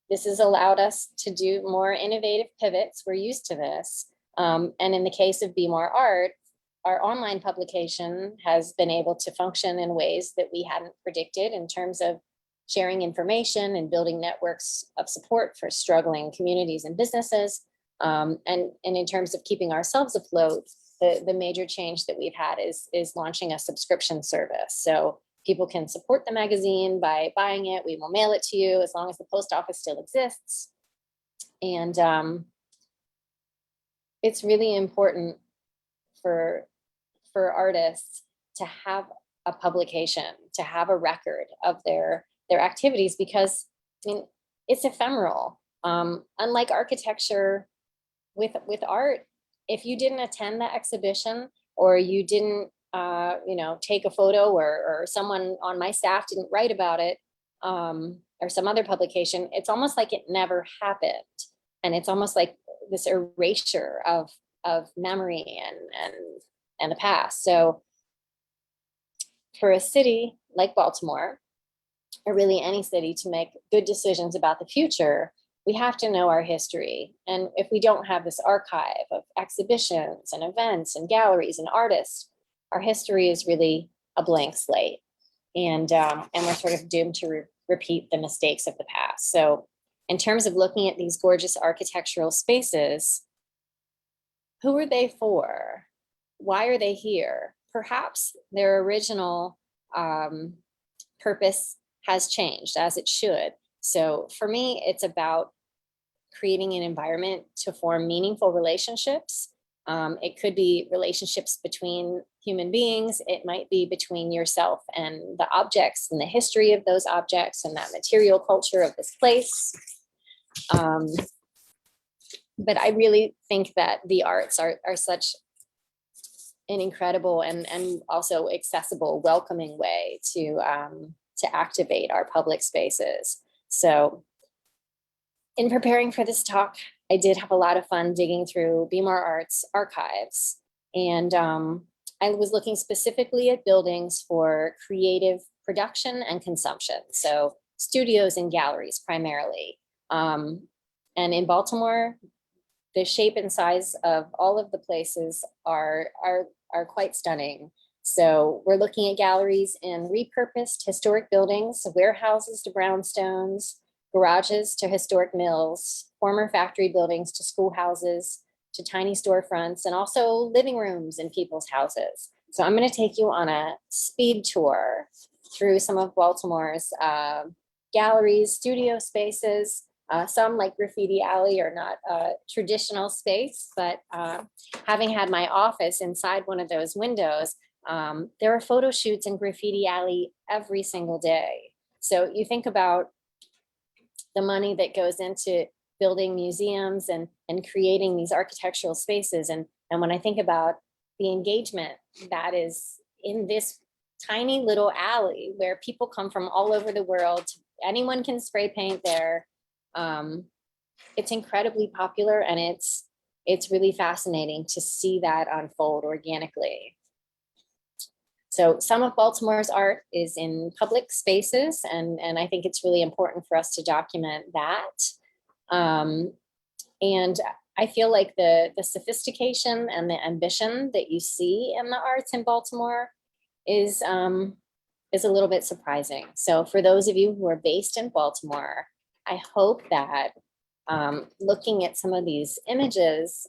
this has allowed us to do more innovative pivots. We're used to this. And in the case of Be More Art, our online publication has been able to function in ways that we hadn't predicted in terms of sharing information and building networks of support for struggling communities and businesses. And in terms of keeping ourselves afloat, the major change that we've had is launching a subscription service. So people can support the magazine by buying it. We will mail it to you as long as the post office still exists. And it's really important for artists to have a publication, to have a record of their activities, because I mean, it's ephemeral. Unlike architecture, with art, if you didn't attend the exhibition, or you didn't take a photo, or someone on my staff didn't write about it, or some other publication, it's almost like it never happened. And it's almost like this erasure of memory and the past. So for a city like Baltimore, or really any city, to make good decisions about the future, we have to know our history. And if we don't have this archive of exhibitions and events and galleries and artists, our history is really a blank slate. And we're sort of doomed to repeat the mistakes of the past. So in terms of looking at these gorgeous architectural spaces, who are they for? Why are they here? Perhaps their original purpose has changed, as it should. So for me, it's about creating an environment to form meaningful relationships. It could be relationships between human beings. It might be between yourself and the objects and the history of those objects and that material culture of this place. But I really think that the arts are such an incredible and also accessible, welcoming way to activate our public spaces. So in preparing for this talk, I did have a lot of fun digging through Be More Art's archives. And I was looking specifically at buildings for creative production and consumption. So studios and galleries primarily. And in Baltimore, the shape and size of all of the places are quite stunning. So we're looking at galleries in repurposed historic buildings, warehouses to brownstones, garages to historic mills, former factory buildings to schoolhouses, to tiny storefronts, and also living rooms in people's houses. So I'm going to take you on a speed tour through some of Baltimore's galleries, studio spaces, Some, like Graffiti Alley, are not a traditional space, but having had my office inside one of those windows, there are photo shoots in Graffiti Alley every single day. So you think about the money that goes into building museums and creating these architectural spaces. And when I think about the engagement that is in this tiny little alley where people come from all over the world, anyone can spray paint there. It's incredibly popular, and it's really fascinating to see that unfold organically. So some of Baltimore's art is in public spaces, and I think it's really important for us to document that. And I feel like the sophistication and the ambition that you see in the arts in Baltimore is a little bit surprising. So for those of you who are based in Baltimore, I hope that looking at some of these images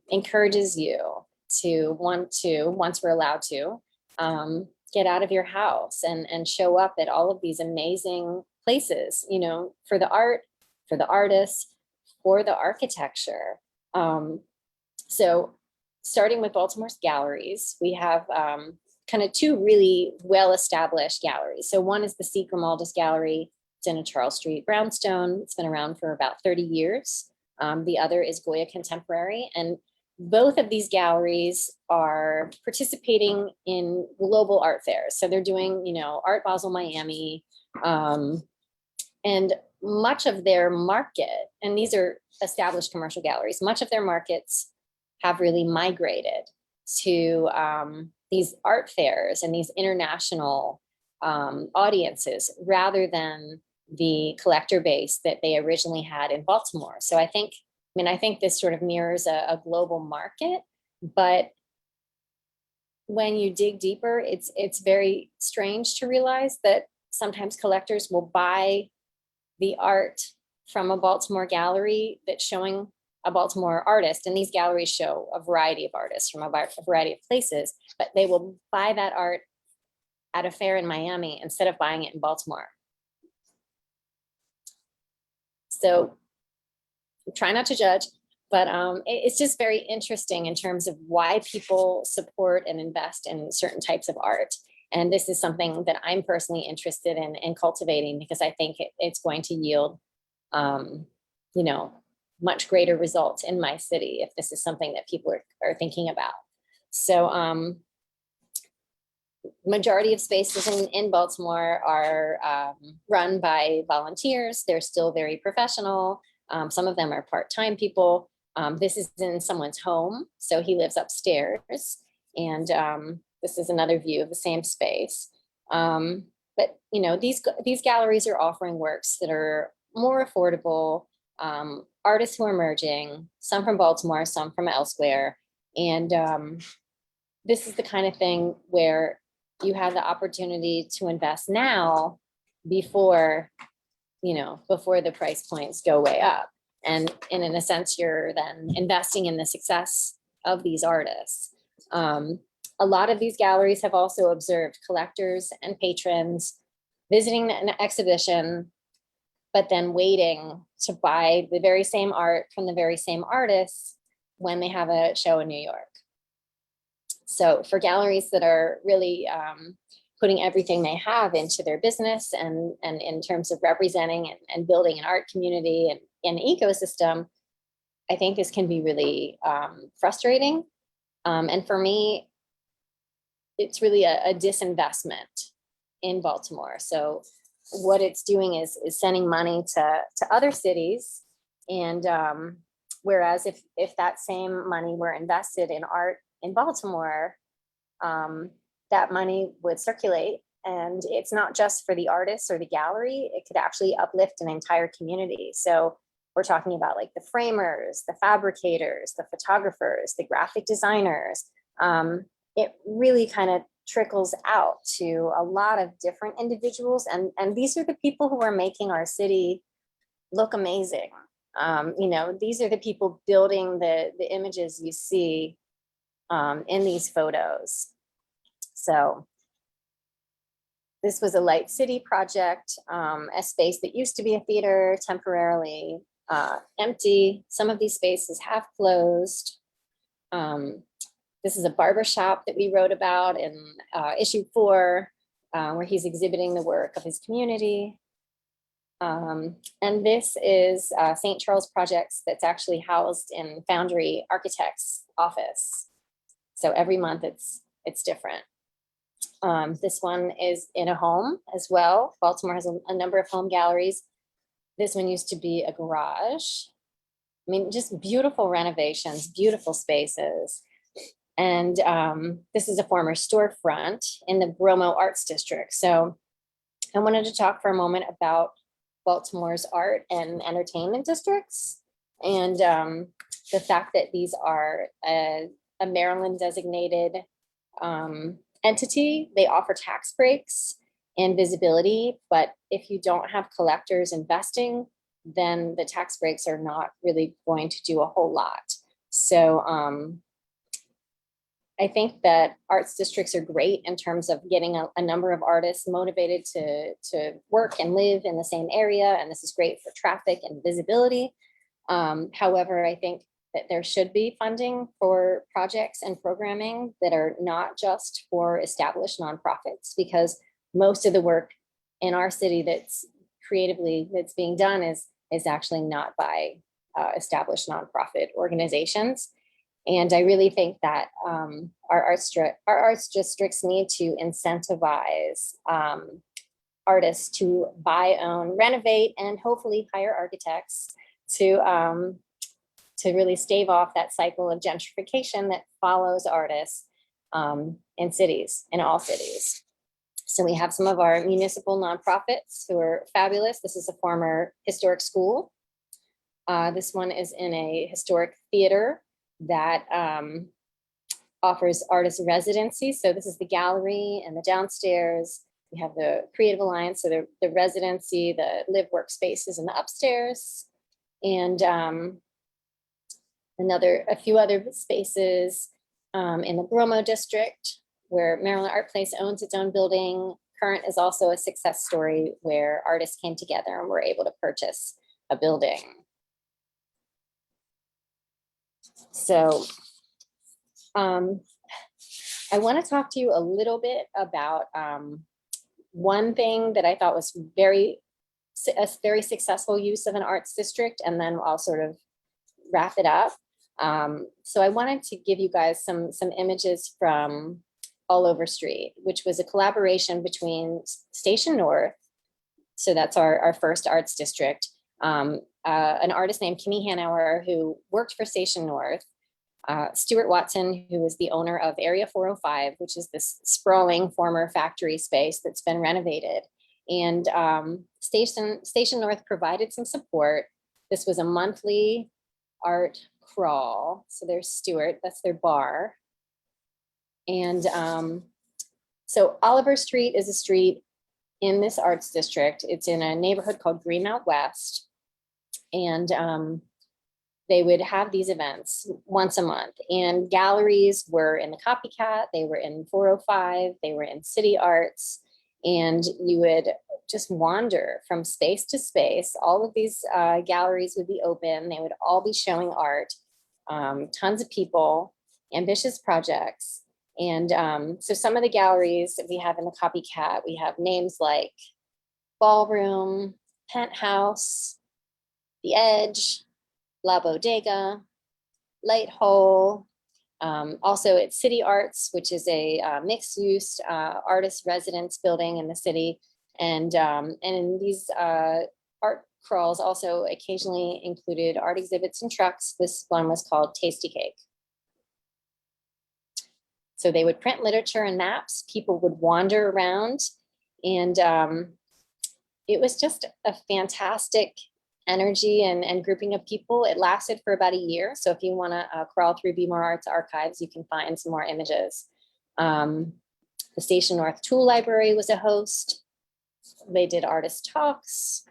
encourages you to want to, once we're allowed to, get out of your house and show up at all of these amazing places, you know, for the art, for the artists, for the architecture. So starting with Baltimore's galleries, we have kind of two really well-established galleries. So one is the C. Grimaldis Gallery. It's in a Charles Street brownstone. It's been around for about 30 years. The other is Goya Contemporary. And both of these galleries are participating in global art fairs. So they're doing, you know, Art Basel Miami, and much of their market, and these are established commercial galleries, much of their markets have really migrated to these art fairs and these international audiences rather than the collector base that they originally had in Baltimore. So I think this sort of mirrors a global market, but when you dig deeper, it's very strange to realize that sometimes collectors will buy the art from a Baltimore gallery that's showing a Baltimore artist, and these galleries show a variety of artists from a variety of places, but they will buy that art at a fair in Miami instead of buying it in Baltimore. So try not to judge, but it's just very interesting in terms of why people support and invest in certain types of art. And this is something that I'm personally interested in cultivating, because I think it's going to yield, you know, much greater results in my city if this is something that people are thinking about. So majority of spaces in Baltimore are run by volunteers. They're still very professional. Some of them are part-time people. This is in someone's home, so he lives upstairs, and this is another view of the same space. But you know, these galleries are offering works that are more affordable, artists who are emerging, some from Baltimore, some from elsewhere, and this is the kind of thing where you have the opportunity to invest now before the price points go way up. And in a sense, you're then investing in the success of these artists. A lot of these galleries have also observed collectors and patrons visiting an exhibition, but then waiting to buy the very same art from the very same artists when they have a show in New York. So for galleries that are really putting everything they have into their business and in terms of representing and building an art community and an ecosystem, I think this can be really frustrating. And for me, it's really a disinvestment in Baltimore. So what it's doing is sending money to other cities. And whereas if that same money were invested in art in Baltimore, that money would circulate. And it's not just for the artists or the gallery, it could actually uplift an entire community. So we're talking about like the framers, the fabricators, the photographers, the graphic designers. It really kind of trickles out to a lot of different individuals. And these are the people who are making our city look amazing. You know, these are the people building the images you see in these photos. So This was a Light City project, a space that used to be a theater, temporarily empty. Some of these spaces have closed. This is a barber shop that we wrote about in issue 4, where he's exhibiting the work of his community. And this is St. Charles Projects that's actually housed in Foundry Architects' office. So every month it's different. This one is in a home as well. Baltimore has a number of home galleries. This one used to be a garage. I mean, just beautiful renovations, beautiful spaces. And this is a former storefront in the Bromo Arts District. So I wanted to talk for a moment about Baltimore's art and entertainment districts, and the fact that these are a Maryland designated entity. They offer tax breaks and visibility, but if you don't have collectors investing, then the tax breaks are not really going to do a whole lot. So I think that arts districts are great in terms of getting a number of artists motivated to work and live in the same area. And this is great for traffic and visibility. However, I think that there should be funding for projects and programming that are not just for established nonprofits, because most of the work in our city that's being done is actually not by established nonprofit organizations. And I really think that our arts districts need to incentivize artists to buy, own, renovate, and hopefully hire architects to really stave off that cycle of gentrification that follows artists in cities, in all cities. So we have some of our municipal nonprofits who are fabulous. This is a former historic school. This one is in a historic theater that offers artist residency. So this is the gallery and the downstairs. We have the Creative Alliance, so the residency, the live workspaces in the upstairs, and a few other spaces in the Bromo district, where Maryland Art Place owns its own building. Current is also a success story where artists came together and were able to purchase a building. So I want to talk to you a little bit about one thing that I thought was a very successful use of an arts district, and then I'll sort of wrap it up. So I wanted to give you guys some images from All Over Street, which was a collaboration between Station North, so that's our first arts district, an artist named Kimmy Hanauer who worked for Station North, Stuart Watson, who is the owner of Area 405, which is this sprawling former factory space that's been renovated. And Station North provided some support. This was a monthly art crawl. So there's Stuart, that's their bar. And so Oliver Street is a street in this arts district. It's in a neighborhood called Greenmount West. And they would have these events once a month, and galleries were in the Copycat, they were in 405, they were in City Arts, and you would just wander from space to space. All of these galleries would be open, they would all be showing art, tons of people, ambitious projects. And so some of the galleries that we have in the Copycat, we have names like Ballroom, Penthouse, The Edge, La Bodega, Light Hole, also at City Arts, which is a mixed-use artist residence building in the city. And in these art crawls also occasionally included art exhibits and trucks. This one was called Tasty Cake. So they would print literature and maps, people would wander around, and it was just a fantastic energy and grouping of people. It lasted for about a year. So if you want to crawl through Be More Arts archives, you can find some more images. The Station North Tool Library was a host. They did artist talks,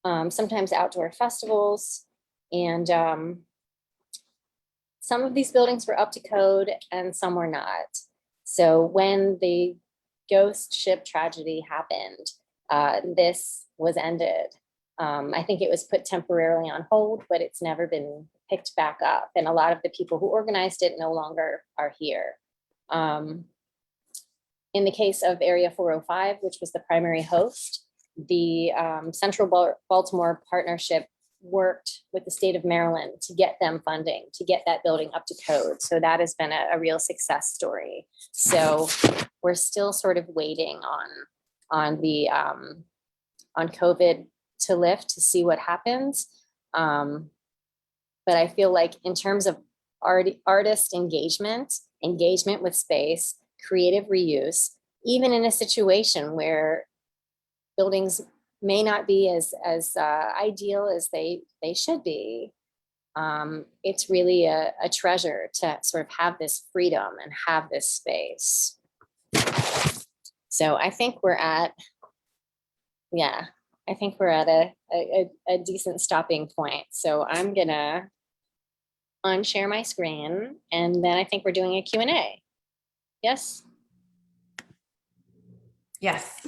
sometimes outdoor festivals. And some of these buildings were up to code and some were not. So when the ghost ship tragedy happened, this was ended. I think it was put temporarily on hold, but it's never been picked back up. And a lot of the people who organized it no longer are here. In the case of Area 405, which was the primary host, the Central Baltimore Partnership worked with the state of Maryland to get them funding, to get that building up to code. So that has been a real success story. So we're still sort of waiting on COVID to lift to see what happens. But I feel like in terms of artist engagement with space, creative reuse, even in a situation where buildings may not be as ideal as they should be, it's really a treasure to sort of have this freedom and have this space. So I think we're at, a decent stopping point. So I'm gonna unshare my screen, and then I think we're doing a Q&A. Yes? Yes.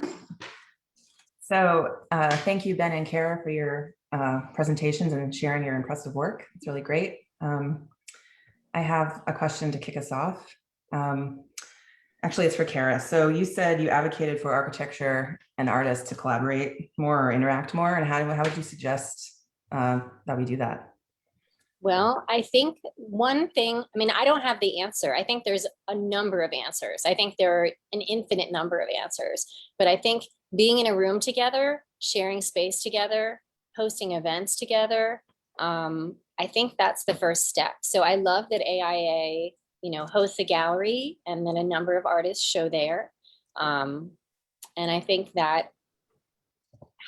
So thank you, Ben and Kara, for your presentations and sharing your impressive work. It's really great. I have a question to kick us off. Actually, it's for Kara. So you said you advocated for architecture and artists to collaborate more or interact more. And how would you suggest that we do that? Well, I think one thing, I mean, I don't have the answer. I think there's a number of answers. I think there are an infinite number of answers, but I think being in a room together, sharing space together, hosting events together, I think that's the first step. So I love that AIA, hosts a gallery and then a number of artists show there. And I think that,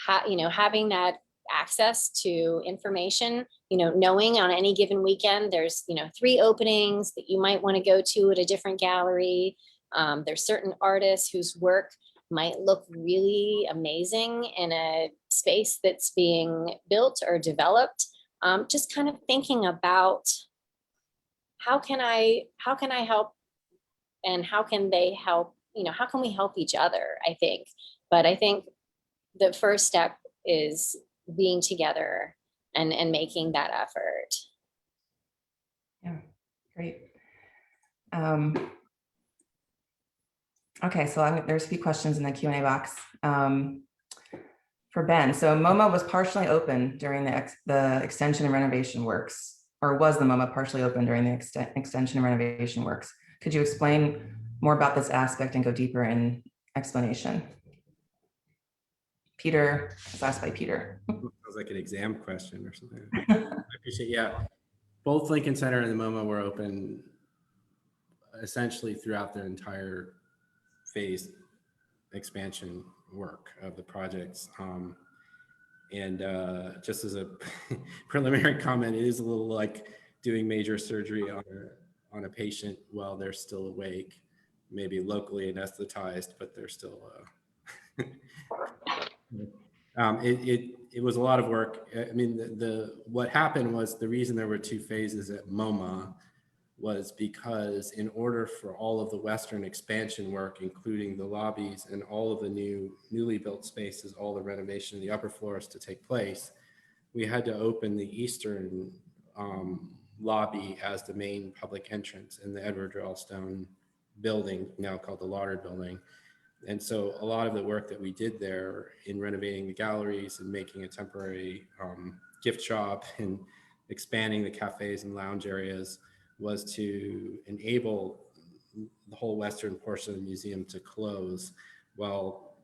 having that access to information, knowing on any given weekend, there's, 3 openings that you might want to go to at a different gallery. There's certain artists whose work might look really amazing in a space that's being built or developed. Just kind of thinking about how can I help and how can they help, how can we help each other, I think. But I think the first step is being together and making that effort. Yeah, great. Okay, so there's a few questions in the Q&A box for Ben. So Moma was partially open during the extension and renovation works, or was the Moma partially open during the extension and renovation works? Could you explain more about this aspect and go deeper in explanation? Peter, it's asked by Peter. Sounds like an exam question or something. I appreciate, yeah. Both Lincoln Center and the Moma were open essentially throughout their entire phase expansion work of the projects. And just as a preliminary comment, it is a little like doing major surgery on a patient while they're still awake, maybe locally anesthetized, but they're still, it was a lot of work. I mean, what happened was the reason there were 2 phases at Moma was because in order for all of the Western expansion work, including the lobbies and all of the newly built spaces, all the renovation of the upper floors to take place, we had to open the Eastern lobby as the main public entrance in the Edward Ralston building, now called the Lauderd building. And so a lot of the work that we did there in renovating the galleries and making a temporary gift shop and expanding the cafes and lounge areas was to enable the whole Western portion of the museum to close while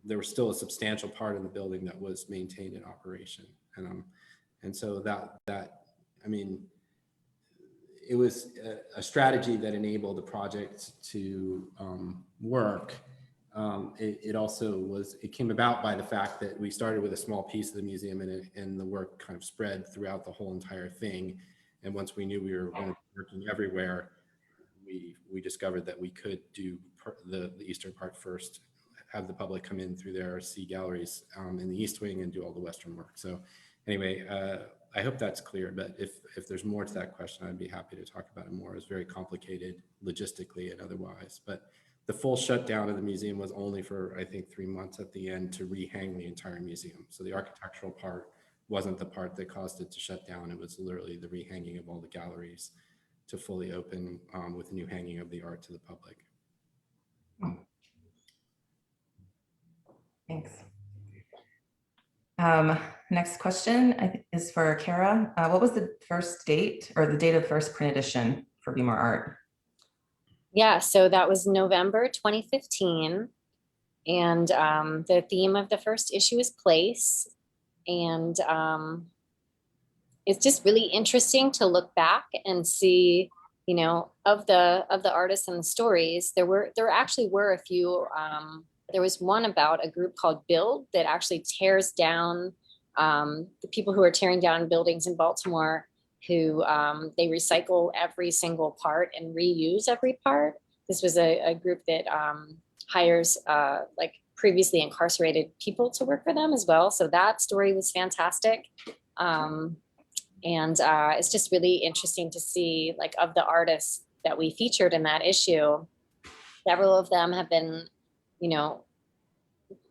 there was still a substantial part of the building that was maintained in operation. And so that I mean, it was a strategy that enabled the project to work. It came about by the fact that we started with a small piece of the museum and the work kind of spread throughout the whole entire thing. And once we knew we were going to be working everywhere, we discovered that we could do the Eastern part first, have the public come in through their C galleries in the East Wing and do all the Western work. So anyway, I hope that's clear, but if there's more to that question, I'd be happy to talk about it more. It's very complicated logistically and otherwise, but the full shutdown of the museum was only for, I think, 3 months at the end to rehang the entire museum. So the architectural part wasn't the part that caused it to shut down. It was literally the rehanging of all the galleries to fully open with new hanging of the art to the public. Thanks. Next question is for Kara. What was the first date or the date of first print edition for Be More Art? Yeah, so that was November 2015. And the theme of the first issue is place. And it's just really interesting to look back and see, you know, of the artists and the stories. There actually were a few. There was one about a group called Build that actually tears down the people who are tearing down buildings in Baltimore, who they recycle every single part and reuse every part. This was a group that hires like previously incarcerated people to work for them as well. So that story was fantastic. And it's just really interesting to see, like, of the artists that we featured in that issue, several of them have been, you know,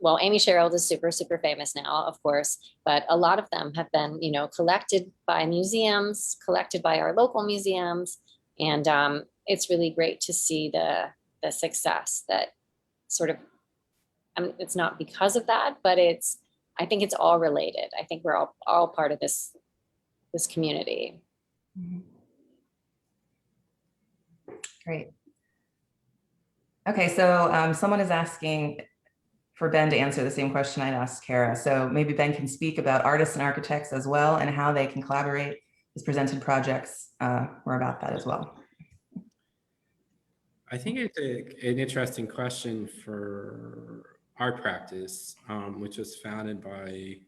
well, Amy Sherrill is super, super famous now, of course, but a lot of them have been, you know, collected by museums, collected by our local museums. And it's really great to see the success that sort of, it's not because of that, but I think it's all related. I think we're all part of this community. Great. Okay, so someone is asking for Ben to answer the same question I asked Kara. So maybe Ben can speak about artists and architects as well and how they can collaborate as presented projects or about that as well. I think it's an interesting question for our practice, which was founded by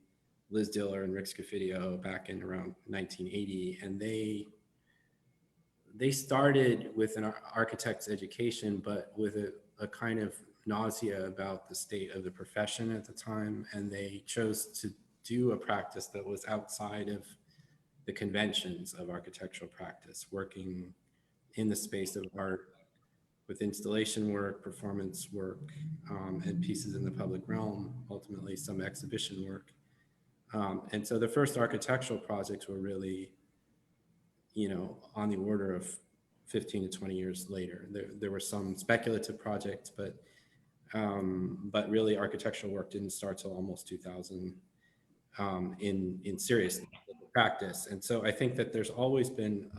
Liz Diller and Rick Scofidio back in around 1980. And they started with an architect's education, but with a kind of nausea about the state of the profession at the time. And they chose to do a practice that was outside of the conventions of architectural practice, working in the space of art with installation work, performance work, and pieces in the public realm, ultimately some exhibition work. And so the first architectural projects were really, you know, on the order of 15 to 20 years later. There were some speculative projects, but really architectural work didn't start till almost 2000 in serious practice. And so I think that there's always been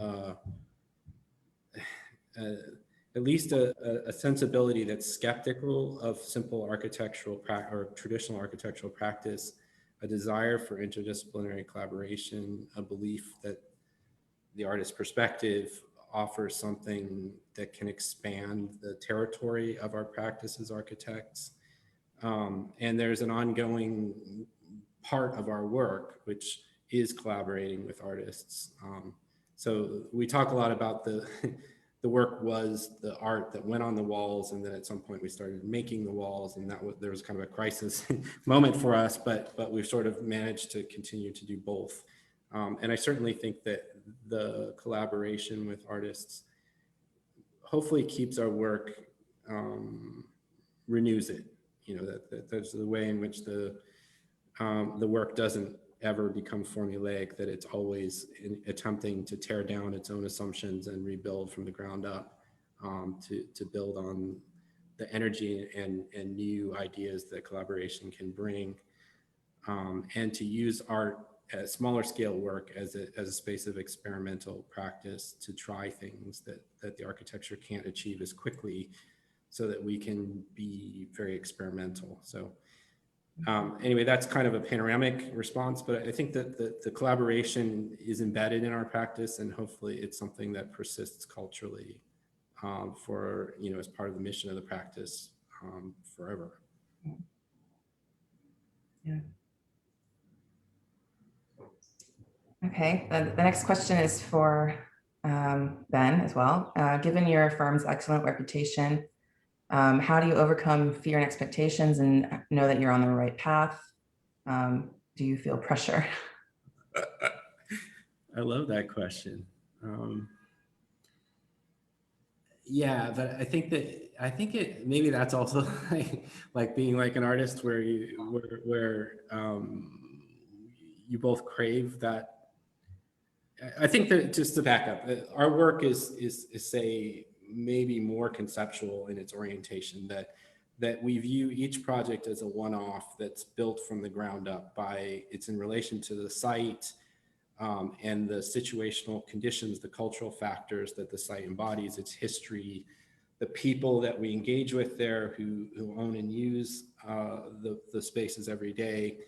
at least a sensibility that's skeptical of simple architectural or traditional architectural practice, a desire for interdisciplinary collaboration, a belief that the artist's perspective offers something that can expand the territory of our practice as architects. And there's an ongoing part of our work, which is collaborating with artists. So we talk a lot about the work was the art that went on the walls, and then at some point we started making the walls, and there was kind of a crisis moment for us, but we've sort of managed to continue to do both. And I certainly think that the collaboration with artists hopefully keeps our work, renews it. You know, that there's the way in which the work doesn't ever become formulaic, that it's always attempting to tear down its own assumptions and rebuild from the ground up, to build on the energy and new ideas that collaboration can bring, and to use art at smaller scale work as a space of experimental practice to try things that the architecture can't achieve as quickly, so that we can be very experimental. So anyway, that's kind of a panoramic response, but I think that the collaboration is embedded in our practice, and hopefully it's something that persists culturally for, you know, as part of the mission of the practice forever. Yeah. Okay, the next question is for Ben as well. Given your firm's excellent reputation, how do you overcome fear and expectations and know that you're on the right path? Do you feel pressure? I love that question. Yeah, but I think it maybe that's also like being like an artist where you both crave that. I think that, just to back up, our work is say maybe more conceptual in its orientation, that we view each project as a one-off that's built from the ground up by it's in relation to the site, and the situational conditions, the cultural factors that the site embodies, its history, the people that we engage with there who own and use the spaces every day,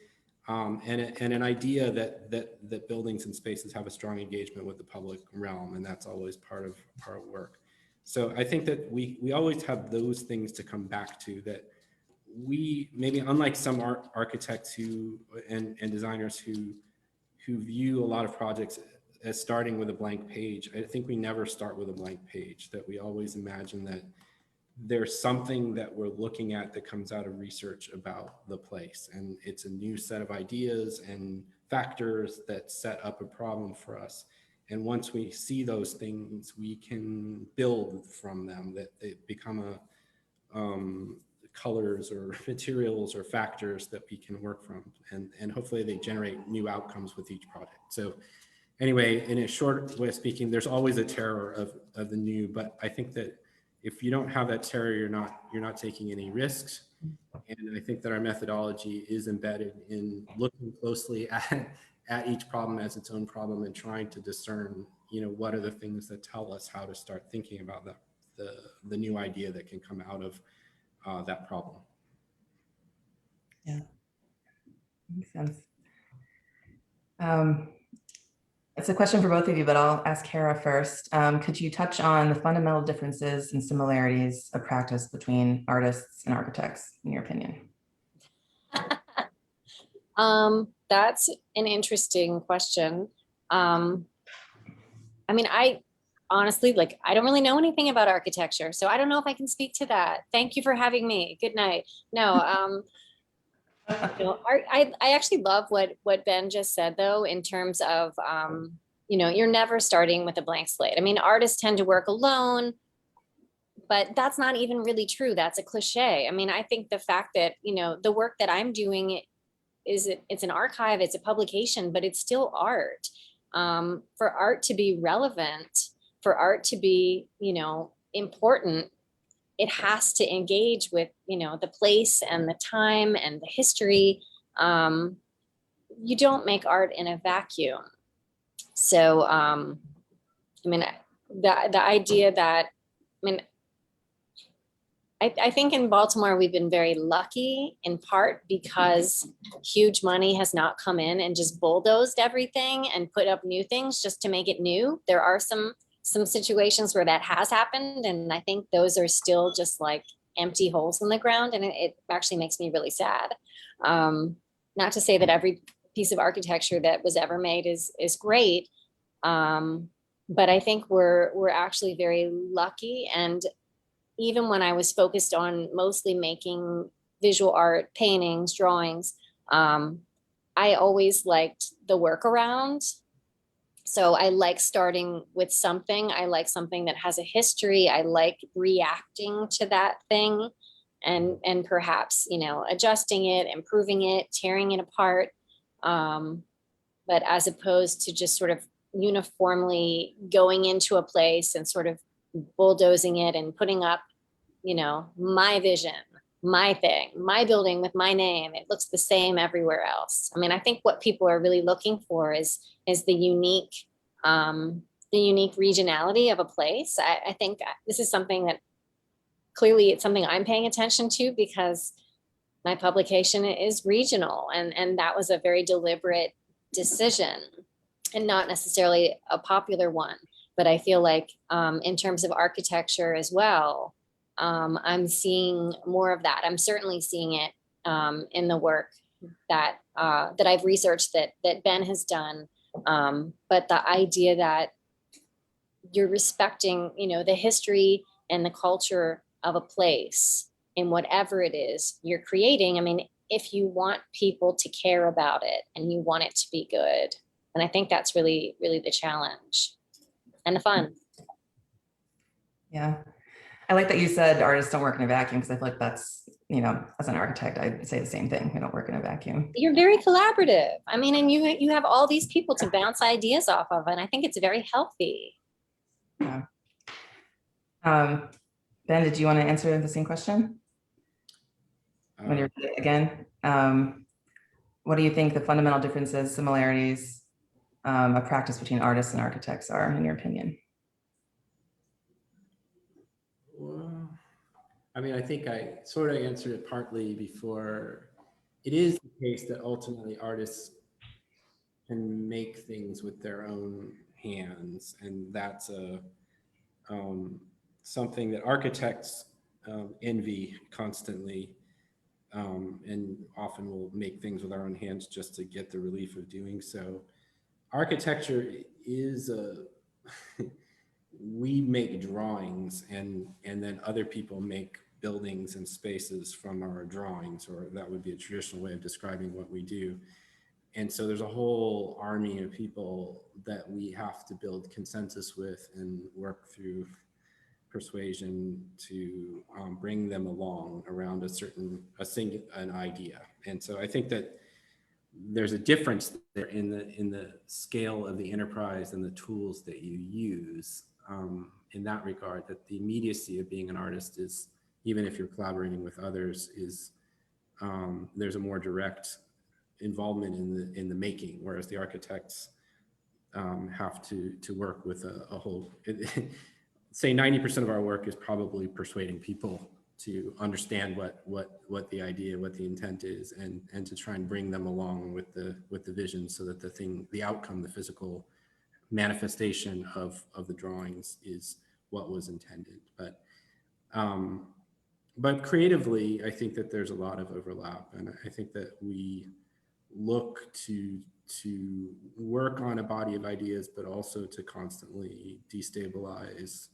and an idea that buildings and spaces have a strong engagement with the public realm, and that's always part of our work. So I think that we always have those things to come back to, that we maybe, unlike some architects and designers who view a lot of projects as starting with a blank page. I think we never start with a blank page, that we always imagine that there's something that we're looking at that comes out of research about the place. And it's a new set of ideas and factors that set up a problem for us. And once we see those things, we can build from them, that they become colors or materials or factors that we can work from, and hopefully they generate new outcomes with each project. So anyway, in a short way of speaking, there's always a terror of the new, but I think that if you don't have that terror, you're not taking any risks. And I think that our methodology is embedded in looking closely at each problem as its own problem, and trying to discern, what are the things that tell us how to start thinking about the new idea that can come out of that problem. Yeah, makes sense. It's a question for both of you, but I'll ask Kara first. Could you touch on the fundamental differences and similarities of practice between artists and architects, in your opinion? That's an interesting question. I mean, I honestly, I don't really know anything about architecture, so I don't know if I can speak to that. Thank you for having me. Good night. No, I actually love what Ben just said, though, in terms of, you're never starting with a blank slate. I mean, artists tend to work alone, but that's not even really true. That's a cliche. I mean, I think the fact that, the work that I'm doing it's an archive, it's a publication, but it's still art. For art to be relevant, for art to be, important, it has to engage with, the place and the time and the history. You don't make art in a vacuum. So, I mean, the idea that, I think in Baltimore, we've been very lucky, in part because huge money has not come in and just bulldozed everything and put up new things just to make it new. There are some situations where that has happened, and I think those are still just like empty holes in the ground, and it actually makes me really sad. Not to say that every piece of architecture that was ever made is great, but I think we're actually very lucky. And even when I was focused on mostly making visual art, paintings, drawings, I always liked the workaround. So I like starting with something. I like something that has a history. I like reacting to that thing and perhaps, adjusting it, improving it, tearing it apart. But as opposed to just sort of uniformly going into a place and sort of bulldozing it and putting up, my vision, my thing, my building with my name. It looks the same everywhere else. I mean, I think what people are really looking for is the unique regionality of a place. I think this is something that clearly it's something I'm paying attention to, because my publication is regional, and that was a very deliberate decision and not necessarily a popular one. But I feel like in terms of architecture as well, I'm seeing more of that. I'm certainly seeing it in the work that I've researched that Ben has done. But the idea that you're respecting, the history and the culture of a place in whatever it is you're creating. I mean, if you want people to care about it and you want it to be good, and I think that's really, really the challenge and the fun. Yeah. I like that you said artists don't work in a vacuum, because I feel like that's, you know, as an architect, I'd say the same thing. We don't work in a vacuum. You're very collaborative. I mean, and you have all these people to bounce ideas off of, and I think it's very healthy. Yeah. Ben, did you want to answer the same question? When you're again, what do you think the fundamental differences, similarities of practice between artists and architects are, in your opinion? Well, I mean, I think I sort of answered it partly before. It is the case that ultimately artists can make things with their own hands, and that's a something that architects envy constantly, and often will make things with our own hands just to get the relief of doing so. Architecture is a we make drawings, and then other people make buildings and spaces from our drawings, or that would be a traditional way of describing what we do. And so there's a whole army of people that we have to build consensus with and work through persuasion to bring them along around an idea. And so I think that there's a difference there in the scale of the enterprise and the tools that you use, in that regard, that the immediacy of being an artist is, even if you're collaborating with others, is there's a more direct involvement in the making, whereas the architects have to work with a whole, say 90% of our work is probably persuading people to understand what the idea, what the intent is, and to try and bring them along with the vision, so that the outcome, the physical manifestation of the drawings is what was intended. But creatively, I think that there's a lot of overlap, and I think that we look to work on a body of ideas, but also to constantly destabilize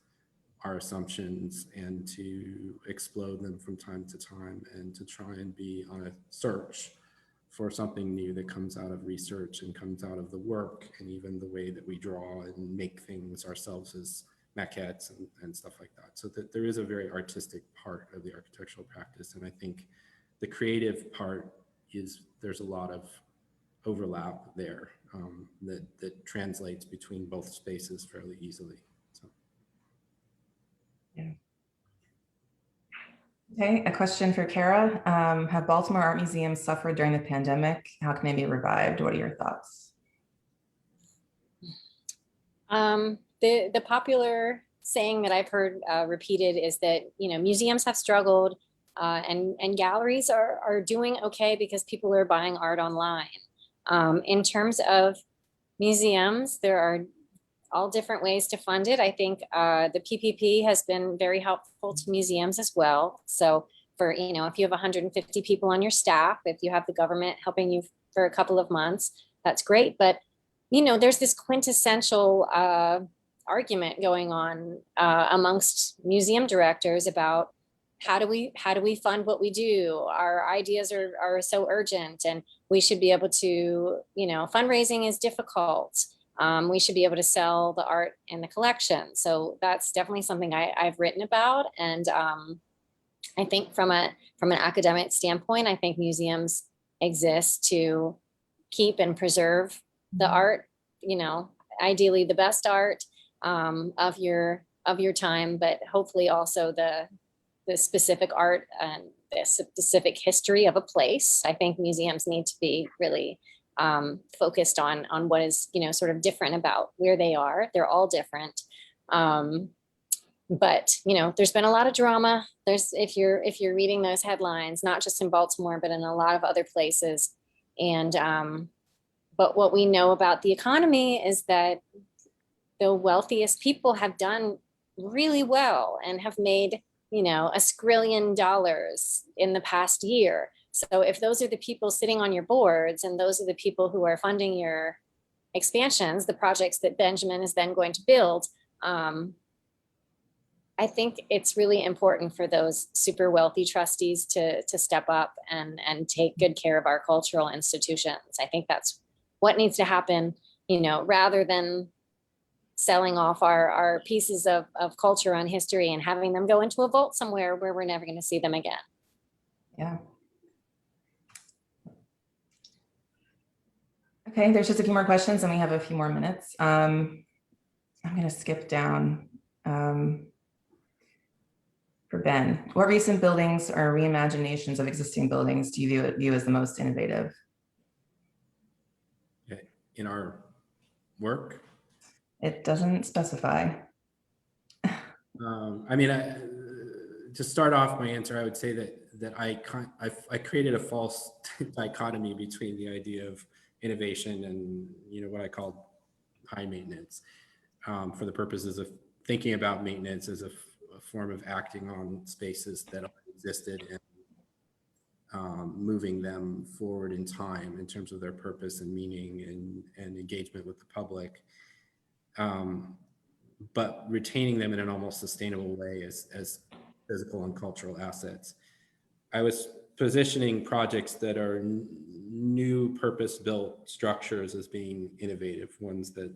our assumptions and to explode them from time to time, and to try and be on a search for something new that comes out of research and comes out of the work, and even the way that we draw and make things ourselves as maquettes and stuff like that. So that there is a very artistic part of the architectural practice. And I think the creative part is, there's a lot of overlap there that translates between both spaces fairly easily. So. Yeah. Okay, a question for Kara. Have Baltimore art museums suffered during the pandemic? How can they be revived? What are your thoughts? The popular saying that I've heard repeated is that, you know, museums have struggled and galleries are doing okay because people are buying art online. In terms of museums, there are all different ways to fund it. I think the PPP has been very helpful to museums as well. So for, you know, if you have 150 people on your staff, if you have the government helping you for a couple of months, that's great. But, you know, there's this quintessential argument going on amongst museum directors about how do we fund what we do? Our ideas are so urgent, and we should be able to, you know, fundraising is difficult. We should be able to sell the art in the collection. So that's definitely something I've written about. And I think from an academic standpoint, I think museums exist to keep and preserve the art, you know, ideally the best art of your time, but hopefully also the specific art and the specific history of a place. I think museums need to be really focused on what is, you know, sort of different about where they are. They're all different. But, you know, there's been a lot of drama. If you're reading those headlines, not just in Baltimore, but in a lot of other places. And, but what we know about the economy is that the wealthiest people have done really well and have made, you know, $1 skrillion in the past year. So if those are the people sitting on your boards, and those are the people who are funding your expansions, the projects that Benjamin is then going to build, I think it's really important for those super wealthy trustees to step up and take good care of our cultural institutions. I think that's what needs to happen, you know, rather than selling off our pieces of culture and history and having them go into a vault somewhere where we're never going to see them again. Yeah. Okay, there's just a few more questions and we have a few more minutes. I'm going to skip down for Ben. What recent buildings or reimaginations of existing buildings do you view as the most innovative? In our work? It doesn't specify. I mean, to start off my answer, I would say that I created a false dichotomy between the idea of innovation and, you know, what I call high maintenance, for the purposes of thinking about maintenance as a form of acting on spaces that already existed and moving them forward in time in terms of their purpose and meaning and engagement with the public. But retaining them in an almost sustainable way as physical and cultural assets. I was positioning projects that are new purpose-built structures as being innovative, ones that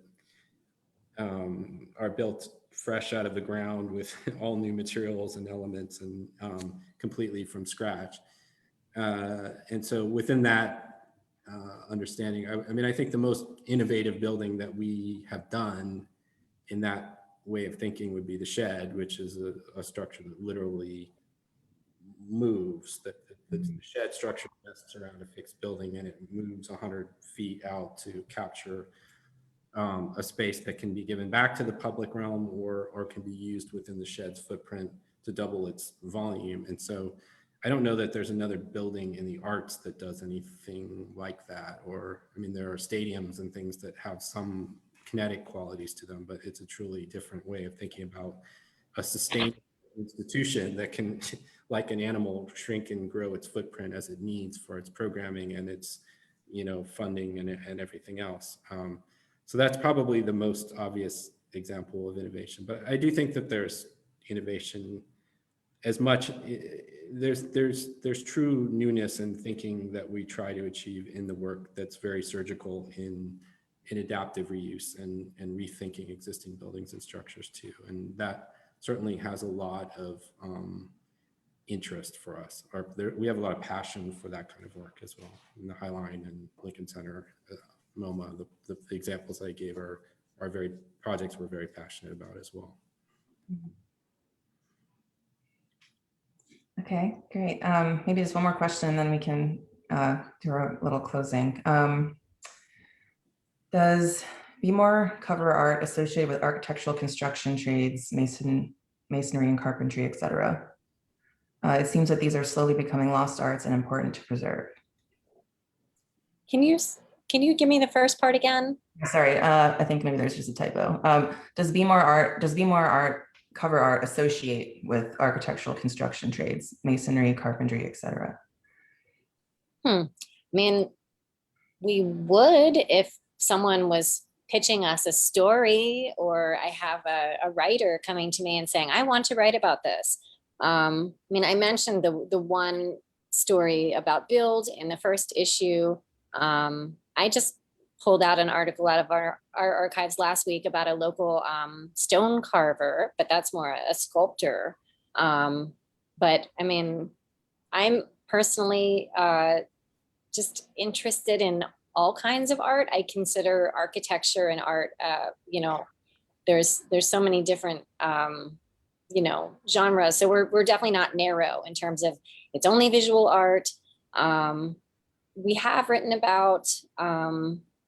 are built fresh out of the ground with all new materials and elements and completely from scratch. And so within that understanding, I mean, I think the most innovative building that we have done in that way of thinking would be the shed, which is a structure that literally moves. The shed structure rests around a fixed building and it moves 100 feet out to capture a space that can be given back to the public realm or can be used within the shed's footprint to double its volume. And so I don't know that there's another building in the arts that does anything like that. Or, I mean, there are stadiums and things that have some kinetic qualities to them, but it's a truly different way of thinking about a sustained institution that can, like an animal, shrink and grow its footprint as it needs for its programming and its, you know, funding and everything else. So that's probably the most obvious example of innovation. But I do think that there's innovation as much. There's true newness in thinking that we try to achieve in the work that's very surgical in adaptive reuse and rethinking existing buildings and structures too. And that certainly has a lot of interest for us. We have a lot of passion for that kind of work as well. In the High Line and Lincoln Center, MoMA, the examples I gave are very projects we're very passionate about as well. Okay, great. Maybe just one more question, and then we can do our little closing. Does Be More cover art associated with architectural construction trades, masonry and carpentry, etc.? It seems that these are slowly becoming lost arts and important to preserve. Can you give me the first part again? Sorry, I think maybe there's just a typo. Does Be More art cover art associate with architectural construction trades, masonry, carpentry, etc.? I mean, we would if someone was pitching us a story, or I have a writer coming to me and saying, I want to write about this. I mean, I mentioned the one story about Build in the first issue. I just pulled out an article out of our archives last week about a local stone carver, but that's more a sculptor. But I mean, I'm personally just interested in all kinds of art. I consider architecture and art, you know, there's so many different, you know, genres. So we're definitely not narrow in terms of it's only visual art. We have written about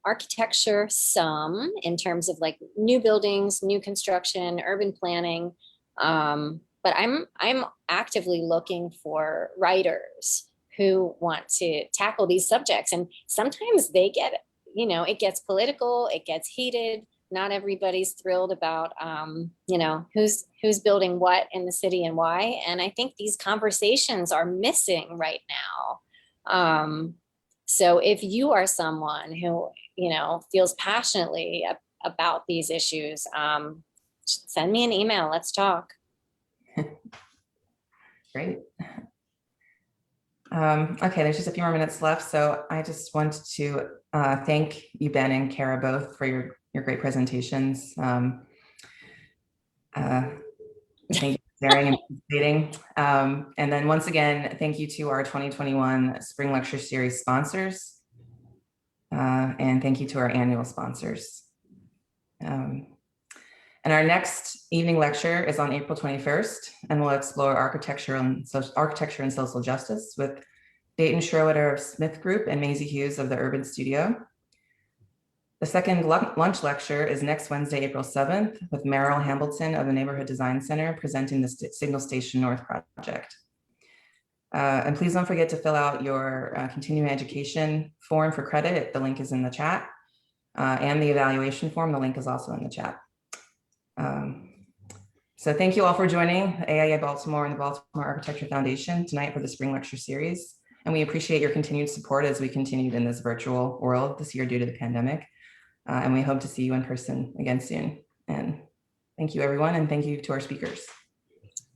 architecture some in terms of like new buildings, new construction, urban planning. But I'm actively looking for writers who want to tackle these subjects. And sometimes they get, you know, it gets political, it gets heated. Not everybody's thrilled about, you know, who's building what in the city and why. And I think these conversations are missing right now. So if you are someone who, you know, feels passionately about these issues, send me an email, let's talk. Great. Okay, there's just a few more minutes left. So I just want to thank you, Ben and Kara, both for your your great presentations. Thank you for sharing and participating. And then once again, thank you to our 2021 Spring Lecture Series sponsors. And thank you to our annual sponsors. And our next evening lecture is on April 21st, and we'll explore architecture and social justice with Dayton Schroeder of Smith Group and Maisie Hughes of the Urban Studio. The second lunch lecture is next Wednesday, April 7th, with Meryl Hambleton of the Neighborhood Design Center presenting the Signal Station North project. And please don't forget to fill out your continuing education form for credit. The link is in the chat. And the evaluation form, the link is also in the chat. So thank you all for joining AIA Baltimore and the Baltimore Architecture Foundation tonight for the Spring Lecture Series. And we appreciate your continued support as we continued in this virtual world this year due to the pandemic. And we hope to see you in person again soon. And thank you, everyone. And thank you to our speakers.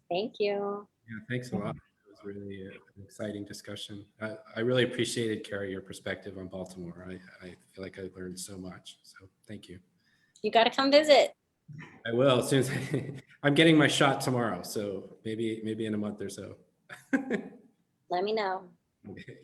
Thank you. Yeah, thanks a lot. It was really an exciting discussion. I really appreciated, Carrie, your perspective on Baltimore. I feel like I learned so much. So thank you. You got to come visit. I will as soon as I'm getting my shot tomorrow. So maybe in a month or so. Let me know. Okay.